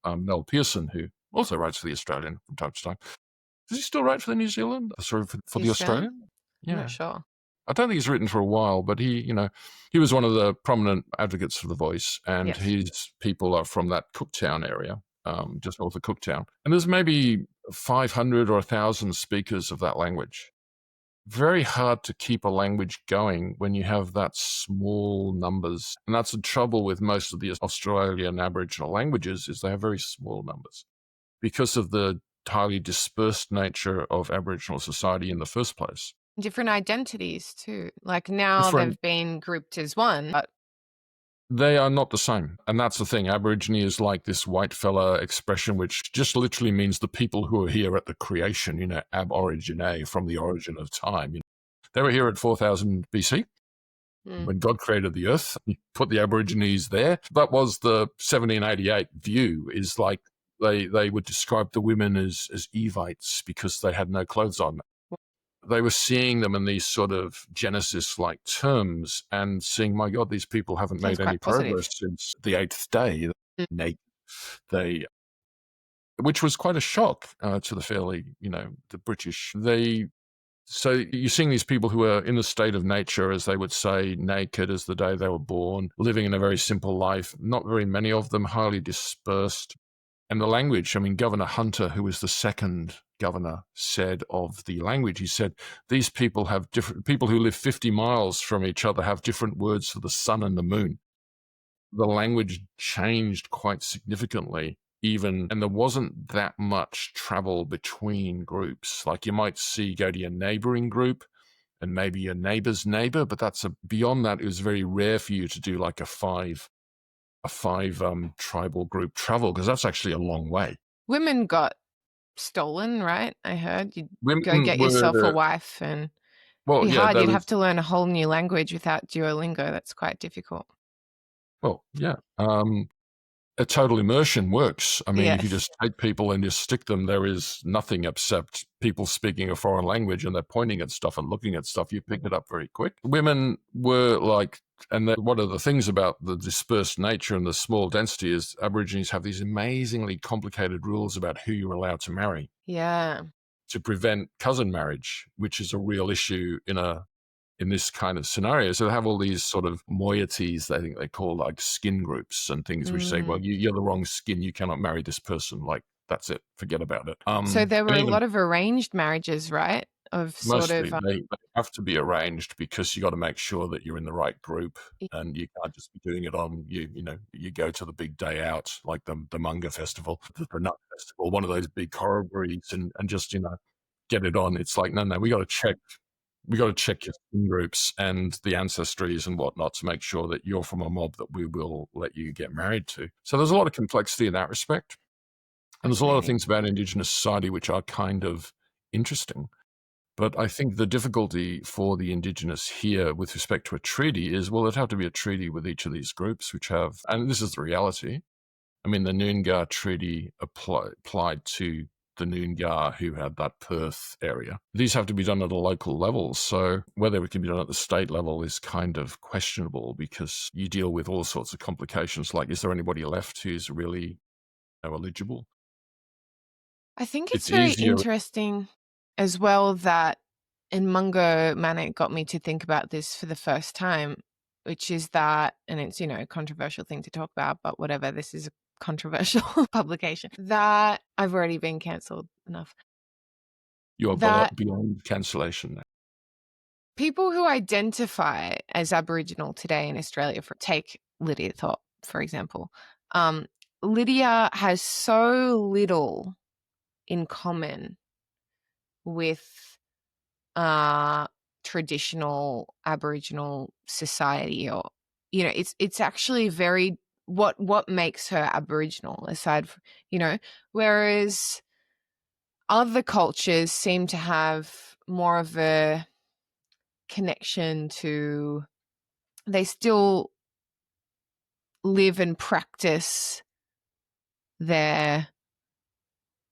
Pearson, who also writes for the Australian from time to time. Does he still write for the New Zealand? Sorry, for the Australian? Yeah. I'm not sure. I don't think he's written for a while, but he was one of the prominent advocates for the voice, and his people are from that Cooktown area, just north of Cooktown. And there's maybe 500 or 1,000 speakers of that language. Very hard to keep a language going when you have that small numbers. And that's the trouble with most of the Australian Aboriginal languages, is they have very small numbers because of the highly dispersed nature of Aboriginal society in the first place. Different identities too. Like now they've been grouped as one, but they are not the same. And that's the thing. Aborigine is like this white fella expression, which just literally means the people who are here at the creation, ab origine, from the origin of time. They were here at 4000 BC. When God created the earth. He put the Aborigines there. That was the 1788 view, is like they would describe the women as Evites because they had no clothes on. They were seeing them in these sort of Genesis-like terms and seeing, my God, these people haven't made any progress since the 8th day. Which was quite a shock to the fairly, the British. So you're seeing these people who are in the state of nature, as they would say, naked as the day they were born, living in a very simple life, not very many of them, highly dispersed. And the language, Governor Hunter, who was the second governor, said of the language, he said, these people have different, people who live 50 miles from each other have different words for the sun and the moon. The language changed quite significantly, and there wasn't that much travel between groups. Like you might go to your neighboring group and maybe your neighbor's neighbor, but beyond that, it was very rare for you to do like a five tribal group travel, because that's actually a long way. Women got stolen, right? I heard you'd go get yourself a wife, and it'd be hard. You'd have to learn a whole new language without Duolingo. That's quite difficult. Well, yeah. A total immersion works. If you just take people and just stick them, there is nothing except people speaking a foreign language and they're pointing at stuff and looking at stuff. You pick it up very quick. Women were like, and one of the things about the dispersed nature and the small density is Aborigines have these amazingly complicated rules about who you're allowed to marry. Yeah. To prevent cousin marriage, which is a real issue in this kind of scenario. So they have all these sort of moieties, I think they call like skin groups and things, which say, well, you're the wrong skin, you cannot marry this person. Like, that's it, forget about it. So there were a lot of arranged marriages, right? Mostly, they have to be arranged because you got to make sure that you're in the right group, and you can't just be doing it on you go to the big day out, like the Munga Festival, the Nut Festival, one of those big corroborees, and just get it on. It's like, no, we got to check We got to check your skin groups and the ancestries and whatnot to make sure that you're from a mob that we will let you get married to. So there's a lot of complexity in that respect. And there's a lot of Fascinating. things about Indigenous society which are kind of interesting. But I think the difficulty for the Indigenous here with respect to a treaty is, well, it'd have to be a treaty with each of these groups, which have, and this is the reality. I mean, the Noongar Treaty applied to the Noongar who had that Perth area. These have to be done at a local level. So whether it can be done at the state level is kind of questionable because you deal with all sorts of complications. Like, is there anybody left who's really eligible? I think it's It's very easier. interesting as well that in Mungo Manor got me to think about this for the first time, which is that, and it's, a controversial thing to talk about, but whatever, this is a controversial publication, that I've already been cancelled enough. You're That beyond cancellation now. people who identify as Aboriginal today in Australia, take Lydia Thorpe, for example, Lydia has so little in common with traditional Aboriginal society, or it's actually very what makes her Aboriginal aside from, whereas other cultures seem to have more of a connection to, they still live and practice their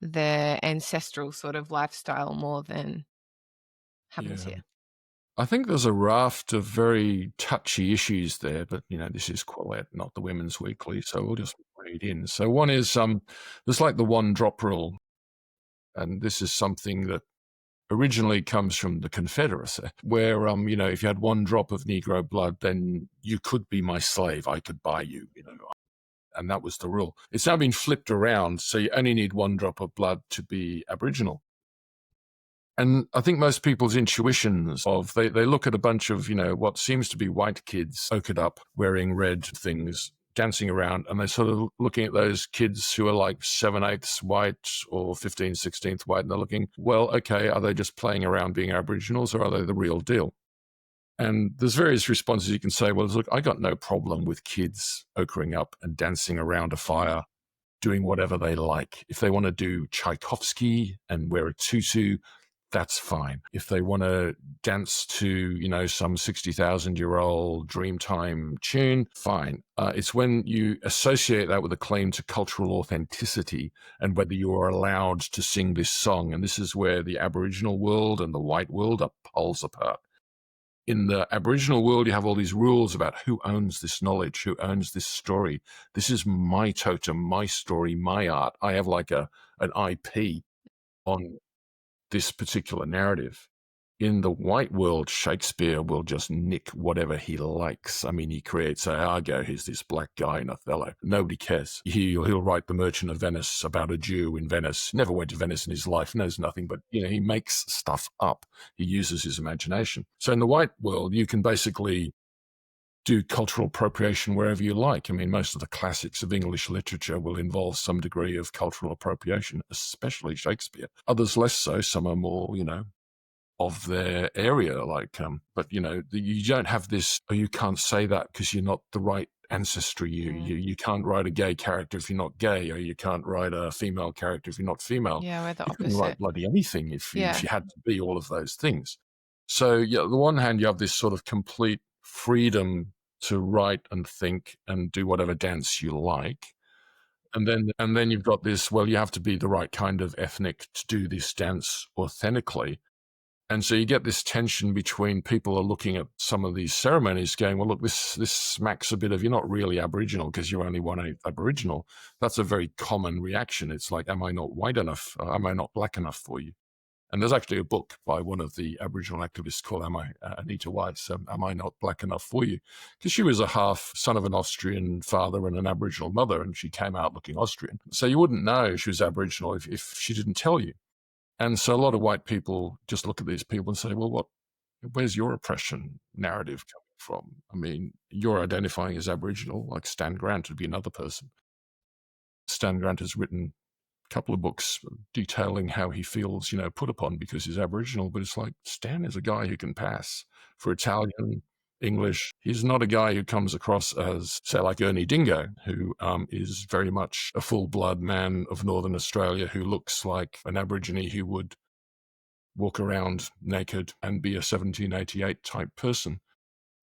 ancestral sort of lifestyle more than happens Yeah. here. I think there's a raft of very touchy issues there, but this is Quillette, not the Women's Weekly, so we'll just read in. So one is there's like the one drop rule, and this is something that originally comes from the Confederacy, where if you had one drop of Negro blood, then you could be my slave. I could buy you, and that was the rule. It's now been flipped around, so you only need one drop of blood to be Aboriginal. And I think most people's intuitions of, they look at a bunch of, what seems to be white kids, oaked up, wearing red things, dancing around, and they're sort of looking at those kids who are like 7/8 white or 15/16 white, and they're looking, well, okay, are they just playing around being Aboriginals or are they the real deal? And there's various responses you can say, well, look, I got no problem with kids ochering up and dancing around a fire, doing whatever they like. If they want to do Tchaikovsky and wear a tutu, that's fine. If they want to dance to, some 60,000-year-old Dreamtime tune, fine. It's when you associate that with a claim to cultural authenticity and whether you are allowed to sing this song. And this is where the Aboriginal world and the white world are poles apart. In the Aboriginal world, you have all these rules about who owns this knowledge, who owns this story. This is my totem, my story, my art. I have like an IP on this particular narrative. In the white world, Shakespeare will just nick whatever he likes. I mean, he creates Iago, he's this black guy in Othello. Nobody cares. He'll write The Merchant of Venice about a Jew in Venice. Never went to Venice in his life, knows nothing, but he makes stuff up. He uses his imagination. So in the white world, you can basically do cultural appropriation wherever you like. I mean, most of the classics of English literature will involve some degree of cultural appropriation, especially Shakespeare. Others less so. Some are more, of their area, but you don't have this, or you can't say that because you're not the right ancestry. You can't write a gay character if you're not gay, or you can't write a female character if you're not female. Yeah, we're the You couldn't write opposite. bloody anything if you Yeah. had to be all of those things. So yeah, on the one hand, you have this sort of complete freedom to write and think and do whatever dance you like. And then you've got this, well, you have to be the right kind of ethnic to do this dance authentically. And so you get this tension between people are looking at some of these ceremonies going, well, look, this smacks a bit of, you're not really Aboriginal because you're only 1/8 Aboriginal. That's a very common reaction. It's like, am I not white enough? Am I not black enough for you? And there's actually a book by one of the Aboriginal activists called Anita Weiss, Am I Not Black Enough for You? Because she was a half son of an Austrian father and an Aboriginal mother, and she came out looking Austrian. So you wouldn't know she was Aboriginal if she didn't tell you. And so a lot of white people just look at these people and say, well, where's your oppression narrative coming from? I mean, you're identifying as Aboriginal, like Stan Grant would be another person. Stan Grant has written couple of books detailing how he feels, put upon because he's Aboriginal. But it's like, Stan is a guy who can pass for Italian, English. He's not a guy who comes across as, say, like Ernie Dingo, who is very much a full-blood man of Northern Australia who looks like an Aborigine who would walk around naked and be a 1788 type person.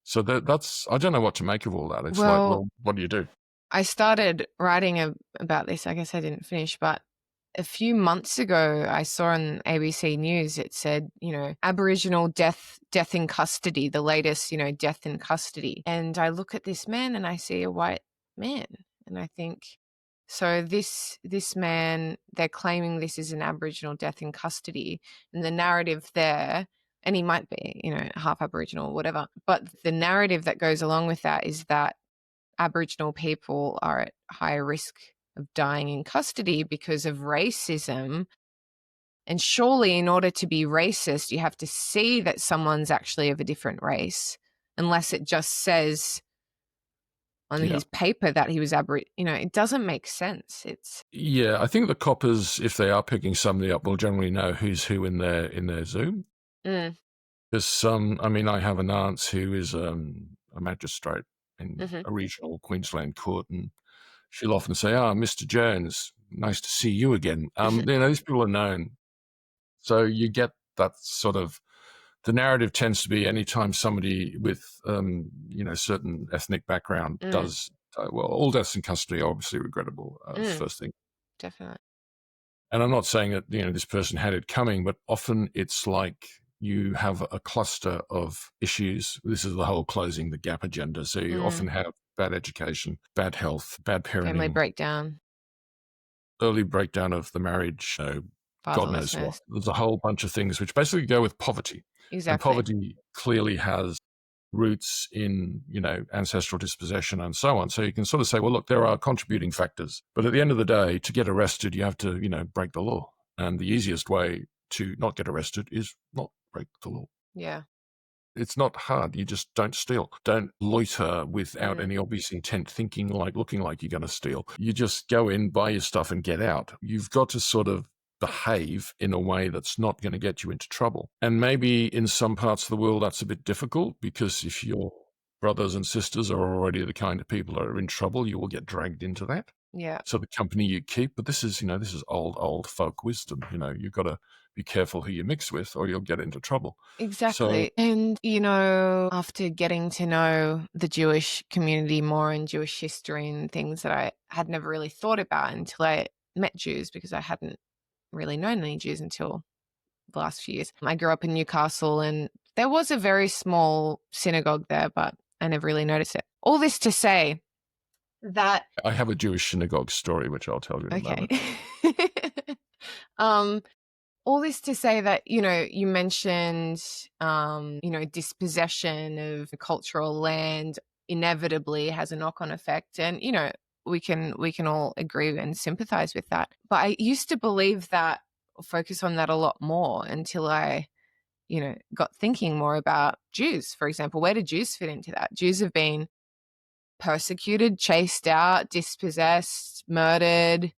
So that's, I don't know what to make of all that. It's like, Well, well, what do you do? I started writing about this. I guess I didn't finish, but a few months ago, I saw on ABC News, it said, Aboriginal death in custody, the latest, death in custody. And I look at this man and I see a white man and I think, so this man, they're claiming this is an Aboriginal death in custody, and the narrative there, and he might be, half Aboriginal or whatever, but the narrative that goes along with that is that Aboriginal people are at higher risk of dying in custody because of racism. And surely, in order to be racist, you have to see that someone's actually of a different race, unless it just says on his paper that he was Aboriginal. It doesn't make sense. Yeah, I think the coppers, if they are picking somebody up, will generally know who's who in their Zoom. Because I have an aunt who is a magistrate in a regional Queensland court, and she'll often say, Mr. Jones, nice to see you again. These people are known. So you get that sort of, the narrative tends to be anytime somebody with, certain ethnic background does, well, all deaths in custody are obviously regrettable, first thing. Definitely. And I'm not saying that, this person had it coming, but often it's like you have a cluster of issues. This is the whole closing the gap agenda. So you often have bad education, bad health, bad parenting. Family breakdown. Early breakdown of the marriage, God knows what. There's a whole bunch of things which basically go with poverty. Exactly. And poverty clearly has roots in, ancestral dispossession and so on. So you can sort of say, well, look, there are contributing factors. But at the end of the day, to get arrested, you have to, break the law. And the easiest way to not get arrested is not break the law. Yeah. It's not hard. You just don't steal. Don't loiter without any obvious intent, looking like you're going to steal. You just go in, buy your stuff and get out. You've got to sort of behave in a way that's not going to get you into trouble. And maybe in some parts of the world that's a bit difficult, because if your brothers and sisters are already the kind of people that are in trouble, you will get dragged into that. Yeah. So the company you keep, but this is old folk wisdom. You've got to be careful who you mix with or you'll get into trouble. Exactly. So, and, after getting to know the Jewish community more and Jewish history and things that I had never really thought about until I met Jews, because I hadn't really known any Jews until the last few years. I grew up in Newcastle and there was a very small synagogue there, but I never really noticed it. All this to say that I have a Jewish synagogue story, which I'll tell you in a moment. All this to say that, you mentioned, dispossession of cultural land inevitably has a knock-on effect. And, we can all agree and sympathize with that. But I used to believe that, focus on that a lot more until I, got thinking more about Jews, for example. Where do Jews fit into that? Jews have been persecuted, chased out, dispossessed, murdered.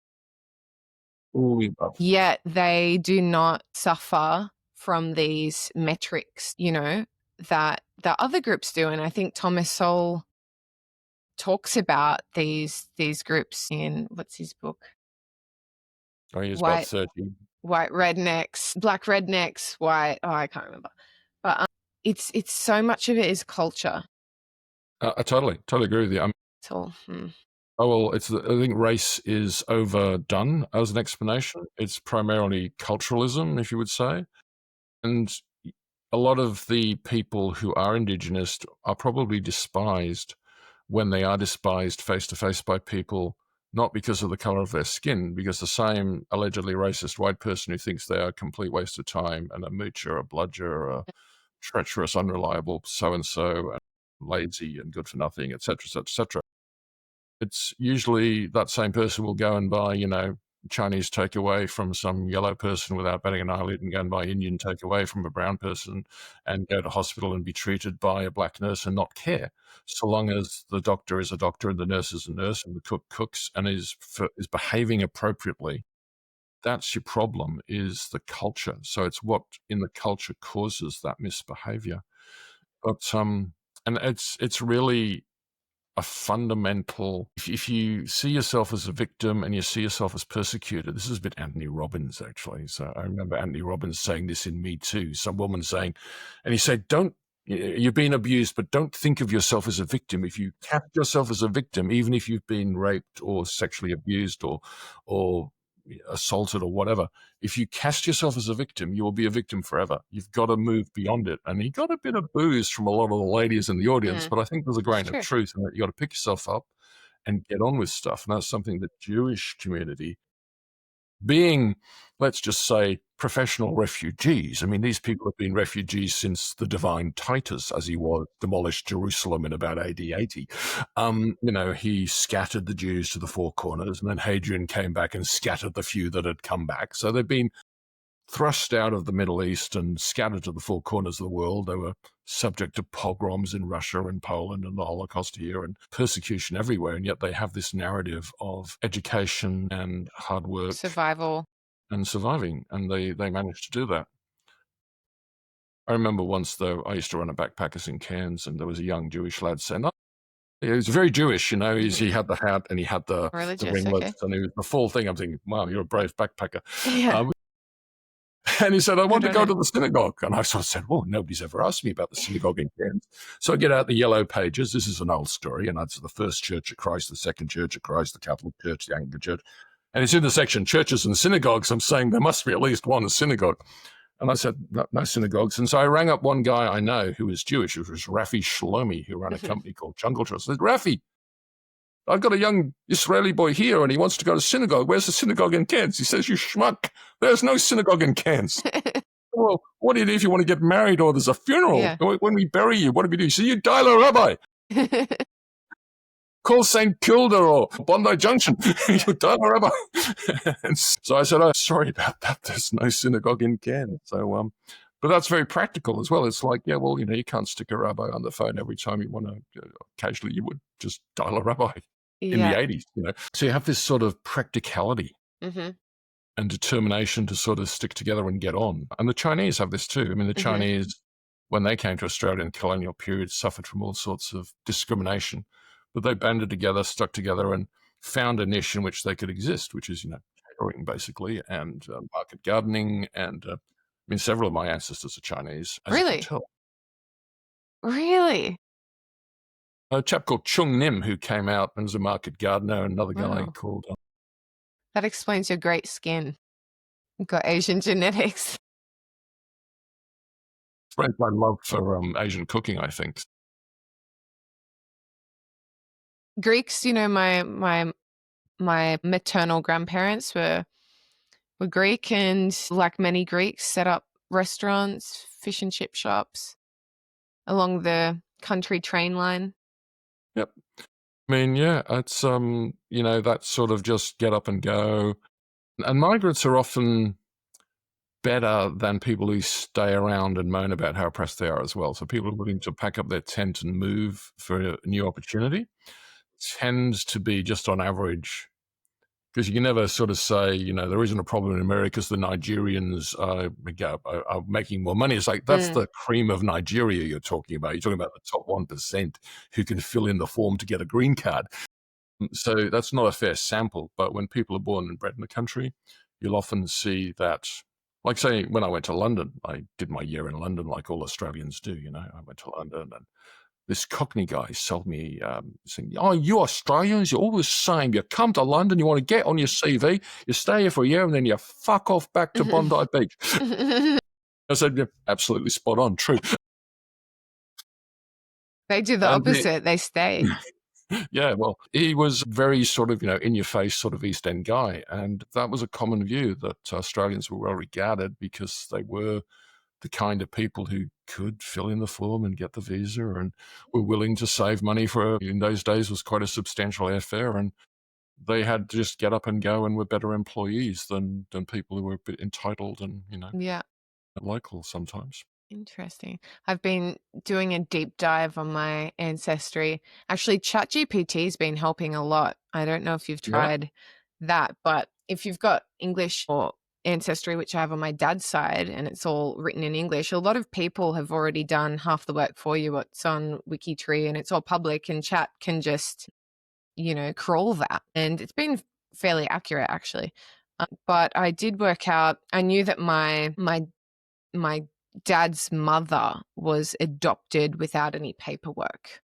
Yet they do not suffer from these metrics, that the other groups do. And I think Thomas Sowell talks about these groups in, what's his book? Oh, he's about 30. White rednecks, black rednecks, white. Oh, I can't remember. But it's so much of it is culture. I totally agree with you. It's all. Oh, well, I think race is overdone as an explanation. It's primarily culturalism, if you would say. And a lot of the people who are Indigenous are probably despised when they are despised face to face by people, not because of the color of their skin, because the same allegedly racist white person who thinks they are a complete waste of time and a moocher, a bludger, a treacherous, unreliable so-and-so, and lazy and good for nothing, etc., etc. It's usually that same person will go and buy, Chinese takeaway from some yellow person without batting an eyelid, and go and buy Indian takeaway from a brown person, and go to hospital and be treated by a black nurse and not care, so long as the doctor is a doctor and the nurse is a nurse and the cook cooks and is behaving appropriately. that's your problem, is the culture. So it's what in the culture causes that misbehavior. But and it's really a fundamental. If you see yourself as a victim and you see yourself as persecuted, this is a bit Anthony Robbins actually. So I remember Anthony Robbins saying this in Me Too. Some woman saying, and he said, "Don't. You've been abused, but don't think of yourself as a victim. If you cast yourself as a victim, even if you've been raped or sexually abused or assaulted or whatever, if you cast yourself as a victim, you will be a victim forever. You've got to move beyond it." And he got a bit of booze from a lot of the ladies in the audience, but I think there's a It's grain of true. truth in that. You got to pick yourself up and get on with stuff. And that's something the Jewish community, being, let's just say, professional refugees. I mean, these people have been refugees since the divine Titus, as he was, demolished Jerusalem in about AD 80. He scattered the Jews to the four corners, and then Hadrian came back and scattered the few that had come back. So they've been thrust out of the Middle East and scattered to the four corners of the world. They were subject to pogroms in Russia and Poland and the Holocaust here and persecution everywhere. And yet they have this narrative of education and hard work Survival. and surviving. And they managed to do that. I remember once, though, I used to run a backpackers in Cairns, and there was a young Jewish lad saying, "Oh, he was very Jewish, he had the hat and he had the Religious, ringlets okay. and he was the full thing." I'm thinking, wow, you're a brave backpacker. Yeah. And he said, "I want to Good go on to him. the synagogue." And I sort of said, "Well, nobody's ever asked me about the synagogue in Cairns." So I get out the yellow pages. This is an old story. And it's the First Church of Christ, the Second Church of Christ, the Catholic Church, the Anglican Church. And it's in the section churches and synagogues. I'm saying there must be at least one synagogue. And I said, no synagogues. And so I rang up one guy I know who was Jewish, who was Rafi Shlomi, who ran a company called Jungle Trust. I said, "Rafi, I've got a young Israeli boy here and he wants to go to synagogue. Where's the synagogue in Cairns?" He says, "You schmuck, there's no synagogue in Cairns." "Well, what do you do if you want to get married or there's a funeral? Yeah. When we bury you, what do we do?" So you dial a rabbi. Call St. Kilda or Bondi Junction. You dial a rabbi. And so I said, "Oh, sorry about that. There's no synagogue in Cairns." So, but that's very practical as well. It's like, yeah, well, you can't stick a rabbi on the phone every time you want to. Occasionally, you would just dial a rabbi in the Yeah. 80s. So you have this sort of practicality Mm-hmm. and determination to sort of stick together and get on. And the Chinese have this too. I mean, the Chinese, when they came to Australia in the colonial period, suffered from all sorts of discrimination, but they banded together, stuck together, and found a niche in which they could exist, which is, catering basically, and market gardening. And I mean, several of my ancestors are Chinese, as you can Really? tell. Really? A chap called Chung Nim, who came out and was a market gardener, and another guy Wow. called That explains your great skin. You've got Asian genetics. explains my love for Asian cooking, I think. Greeks, my maternal grandparents were Greek, and like many Greeks, set up restaurants, fish and chip shops along the country train line. Yep. I mean, yeah, it's that sort of just get up and go. And migrants are often better than people who stay around and moan about how oppressed they are as well. So people are willing to pack up their tent and move for a new opportunity tends to be, just on average, because you can never sort of say, there isn't a problem in America because the Nigerians are making more money. It's like, that's the cream of Nigeria you're talking about. You're talking about the top 1% who can fill in the form to get a green card. So that's not a fair sample. But when people are born and bred in the country, you'll often see that, like, say, when I went to London, I did my year in London like all Australians do. I went to London, and this Cockney guy sold me, saying, "Oh, you Australians, you're all the same. You come to London, you want to get on your CV, you stay here for a year, and then you fuck off back to Bondi Beach." I said, "Yeah, absolutely spot on, true." They do the And opposite. They stay. yeah, well, he was very sort of, in your face sort of East End guy. And that was a common view, that Australians were well regarded because they were the kind of people who could fill in the form and get the visa and were willing to save money for, in those days, was quite a substantial airfare. And they had to just get up and go and were better employees than people who were a bit entitled and, Yeah. local sometimes. Interesting. I've been doing a deep dive on my ancestry. Actually, ChatGPT has been helping a lot. I don't know if you've Yeah. tried that, but if you've got English or ancestry, which I have on my dad's side, and it's all written in English, a lot of people have already done half the work for you. It's on WikiTree and it's all public, and chat can just, crawl that. And it's been fairly accurate, actually. But I did work out, I knew that my dad's mother was adopted without any paperwork.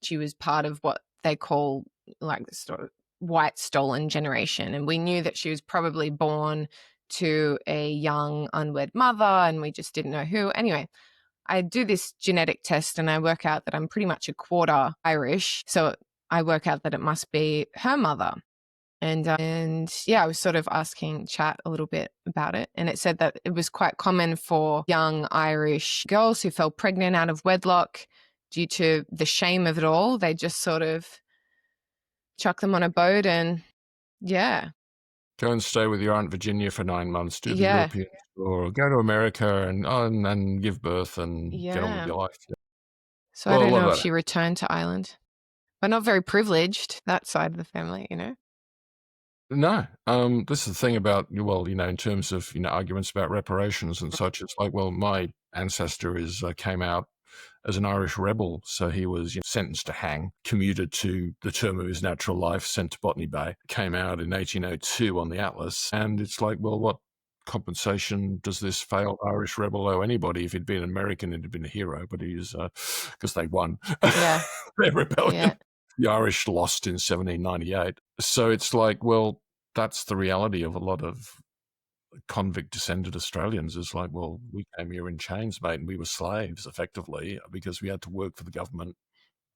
She was part of what they call like the sort of white stolen generation. And we knew that she was probably born to a young unwed mother, and we just didn't know who. Anyway, I do this genetic test and I work out that I'm pretty much a quarter Irish. So I work out that it must be her mother. And yeah, I was sort of asking chat a little bit about it. And it said that it was quite common for young Irish girls who fell pregnant out of wedlock due to the shame of it all. They just sort of chuck them on a boat and yeah. Go and stay with your Aunt Virginia for 9 months, do the Yeah. European tour, or go to America and give birth and get on with Yeah. your life. Yeah. So Well, I I don't love know if that. she returned to Ireland, but not very privileged, that side of the family, No, this is the thing about, well, in terms of, arguments about reparations and such, it's like, well, my ancestor came out as an Irish rebel, so he was sentenced to hang, commuted to the term of his natural life, sent to Botany Bay, came out in 1802 on the Atlas, and it's like, well, what compensation does this failed Irish rebel owe anybody? If he'd been an American, he'd have been a hero, but he's, because they won Yeah. their rebellion. Yeah. The Irish lost in 1798. So it's like, well, that's the reality of a lot of convict descended Australians. Is like, well, we came here in chains, mate, and we were slaves effectively because we had to work for the government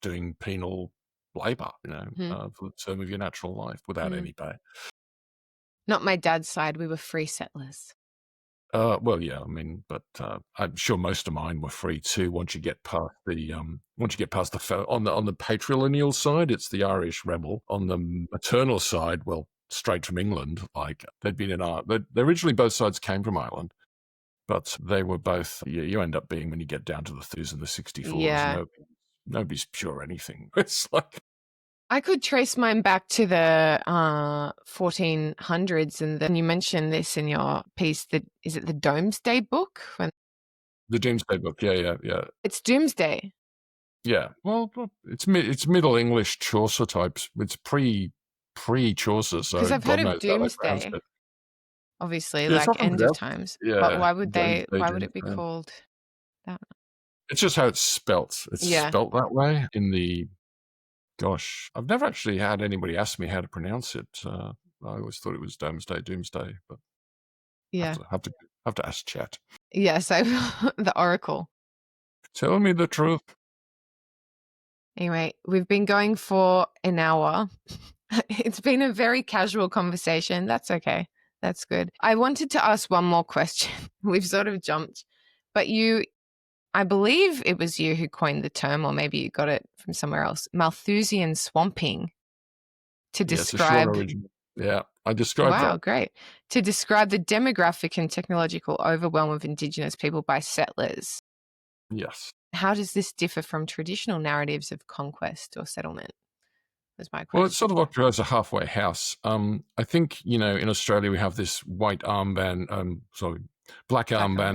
doing penal labour, for the term of your natural life without any pay. Not my dad's side. We were free settlers. Well, yeah, I mean, but I'm sure most of mine were free too. Once you get past the on the patrilineal side, it's the Irish rebel. On the maternal side, well, straight from England, like they'd been in Ireland. They originally both sides came from Ireland, but they were both. You end up being when you get down to the 30s and the 64s. Yeah. Nobody's pure anything. It's like I could trace mine back to the 1400s, and then you mentioned this in your piece. That is it, the Domesday Book? the Domesday Book. Yeah. It's Doomsday. Yeah. Well, it's Middle English Chaucer types. It's pre-Chaucer, so Because I've heard God of knows how they pronounced Doomsday, it. obviously, Yeah, it's like often end of pronounced. times. Yeah, But why would Domesday, why would it be Doomsday. called that? It's just how it's spelt. It's Yeah. spelt that way in the. Gosh, I've never actually had anybody ask me how to pronounce it. I always thought it was Doomsday, but Yeah. have to ask chat. Yeah, so the Oracle. Tell me the truth. Anyway, we've been going for an hour. It's been a very casual conversation. That's okay. That's good. I wanted to ask one more question. We've sort of jumped, but I believe it was you who coined the term, or maybe you got it from somewhere else, Malthusian swamping, to Yeah, it's a short describe. original. Yeah, I described Wow, that. great. To describe the demographic and technological overwhelm of Indigenous people by settlers. Yes. How does this differ from traditional narratives of conquest or settlement? Was my question. Well, it's sort of occupies a halfway house. I think, in Australia we have this black armband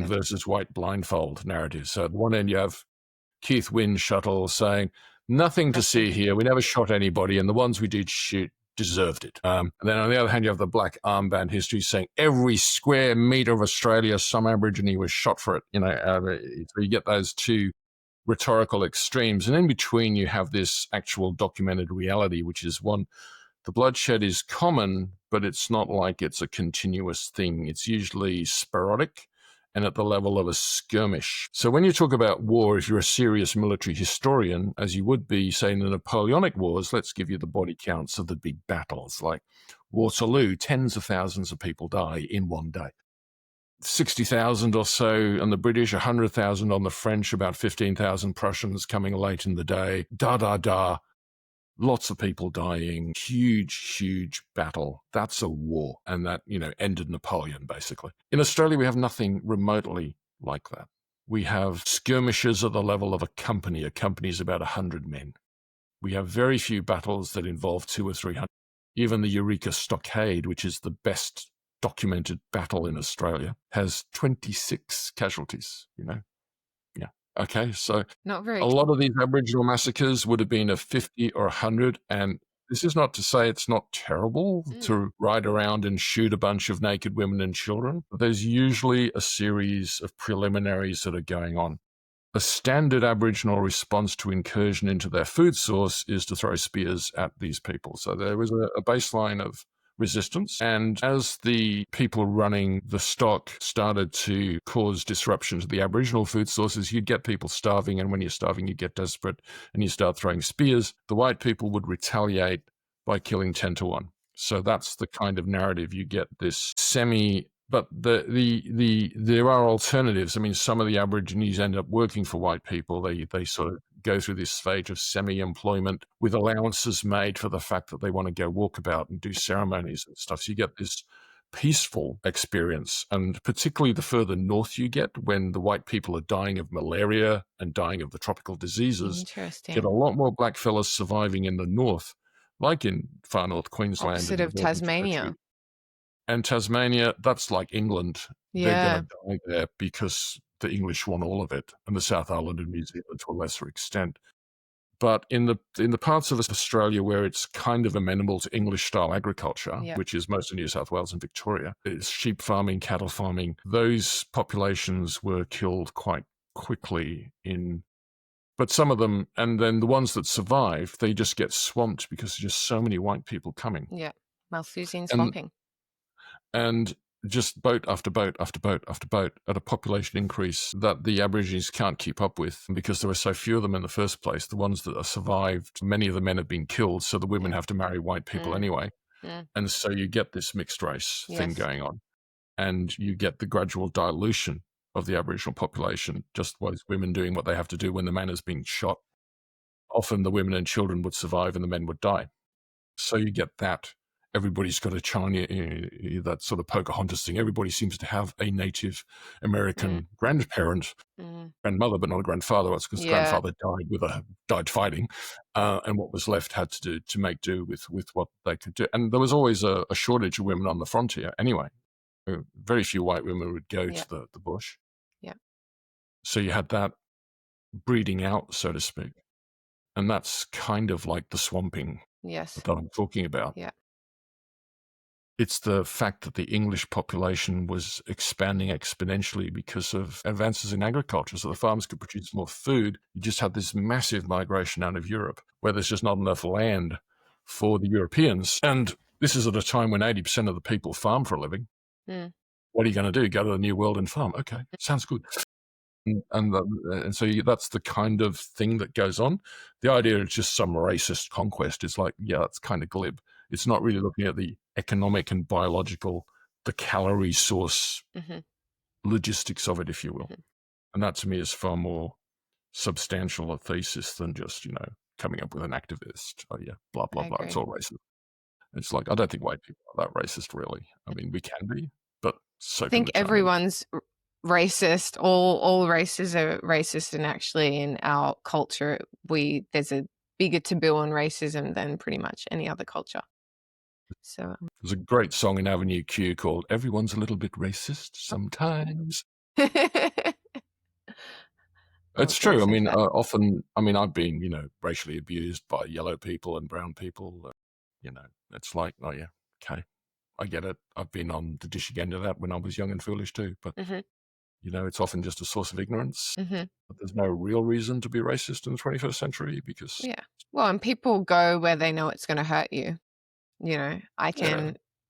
versus white blindfold narrative. So at one end you have Keith Wynne Shuttle saying, nothing to see here. We never shot anybody, and the ones we did shoot deserved it. And then on the other hand, you have the black armband history saying every square metre of Australia, some Aborigine was shot for it. So you get those two rhetorical extremes. And in between, you have this actual documented reality, which is one, the bloodshed is common, but it's not like it's a continuous thing. It's usually sporadic and at the level of a skirmish. So when you talk about war, if you're a serious military historian, as you would be, say, in the Napoleonic Wars, let's give you the body counts of the big battles. Like Waterloo, tens of thousands of people die in one day. 60,000 or so on the British, 100,000 on the French, about 15,000 Prussians coming late in the day. Lots of people dying, huge battle. That's a war. And that, ended Napoleon, basically. In Australia, we have nothing remotely like that. We have skirmishes at the level of a company. A company is about 100 men. We have very few battles that involve 200 or 300. Even the Eureka Stockade, which is the best documented battle in Australia, has 26 casualties, Yeah. Okay. So Not very a lot of these Aboriginal massacres would have been of 50 or 100. And this is not to say it's not terrible to ride around and shoot a bunch of naked women and children. But there's usually a series of preliminaries that are going on. A standard Aboriginal response to incursion into their food source is to throw spears at these people. So there was a baseline of resistance. And as the people running the stock started to cause disruption to the Aboriginal food sources, you'd get people starving. And when you're starving, you get desperate and you start throwing spears. The white people would retaliate by killing 10 to 1. So that's the kind of narrative you get, this but there are alternatives. I mean, some of the Aborigines end up working for white people. They sort of go through this phase of semi-employment with allowances made for the fact that they want to go walkabout and do ceremonies and stuff. So you get this peaceful experience, and particularly the further north you get, when the white people are dying of malaria and dying of the tropical diseases, get a lot more black fellas surviving in the north, like in far north Queensland opposite and of the Northern Tasmania. Territory. And Tasmania, that's like England. Yeah. They're going to die there because the English want all of it, and the South Island and New Zealand to a lesser extent. But in the parts of Australia where it's kind of amenable to English-style agriculture, which is most of New South Wales and Victoria, it's sheep farming, cattle farming, those populations were killed quite quickly but some of them, and then the ones that survive, they just get swamped because there's just so many white people coming. Yeah, Malthusian swamping. And just boat after boat after boat after boat at a population increase that the Aborigines can't keep up with because there are so few of them in the first place. The ones that are survived, many of the men have been killed, so the women have to marry white people anyway. And so you get this mixed race thing going on. And you get the gradual dilution of the Aboriginal population, just as women doing what they have to do when the man has been shot. Often the women and children would survive and the men would die. So you get that. Everybody's got a China, that sort of Pocahontas thing. Everybody seems to have a Native American grandparent, grandmother, but not a grandfather. That's because grandfather died fighting, and what was left had to make do with what they could do. And there was always a shortage of women on the frontier anyway. Very few white women would go to the bush. Yeah. So you had that breeding out, so to speak. And that's kind of like the swamping that I'm talking about. Yeah. It's the fact that the English population was expanding exponentially because of advances in agriculture, so the farmers could produce more food. You just had this massive migration out of Europe where there's just not enough land for the Europeans. And this is at a time when 80% of the people farm for a living. What are you going to do? Go to the New World and farm? Okay, sounds good. And so that's the kind of thing that goes on. The idea of just some racist conquest is like, yeah, that's kind of glib. It's not really looking at the economic and biological, the calorie source logistics of it, if you will. And that to me is far more substantial a thesis than just, coming up with an activist. Oh yeah, blah, blah, blah. It's all racist. It's like, I don't think white people are that racist, really. I mean, we can be, but so I think everyone's racist. All races are racist, and actually in our culture there's a bigger taboo on racism than pretty much any other culture. So there's a great song in Avenue Q called "Everyone's a Little Bit Racist Sometimes." It's true. I mean, often, I've been, racially abused by yellow people and brown people. It's like, oh yeah, okay, I get it. I've been on the dishing end of that when I was young and foolish too. But it's often just a source of ignorance. But there's no real reason to be racist in the 21st century because and people go where they know it's going to hurt you.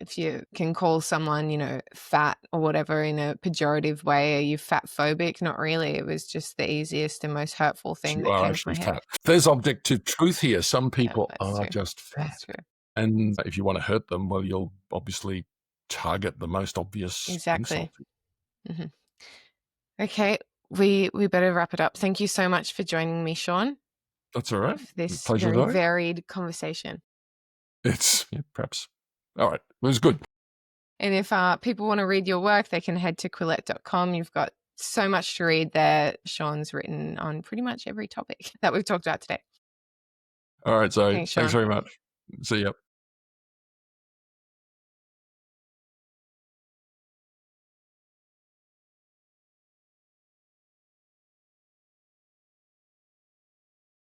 If you can call someone, fat or whatever in a pejorative way, are you fat phobic? Not really. It was just the easiest and most hurtful thing that came to my head. Fat. There's objective truth here. Some people are true. just fat. That's true. And if you want to hurt them, well, you'll obviously target the most obvious insult. Okay, we better wrap it up. Thank you so much for joining me, Sean. That's all right. For this Pleasure, very varied conversation. It's perhaps. All right. It was good. And if people want to read your work, they can head to quillette.com. You've got so much to read there. Sean's written on pretty much every topic that we've talked about today. All right, Zoe. Thanks, Sean. Thanks very much. See ya.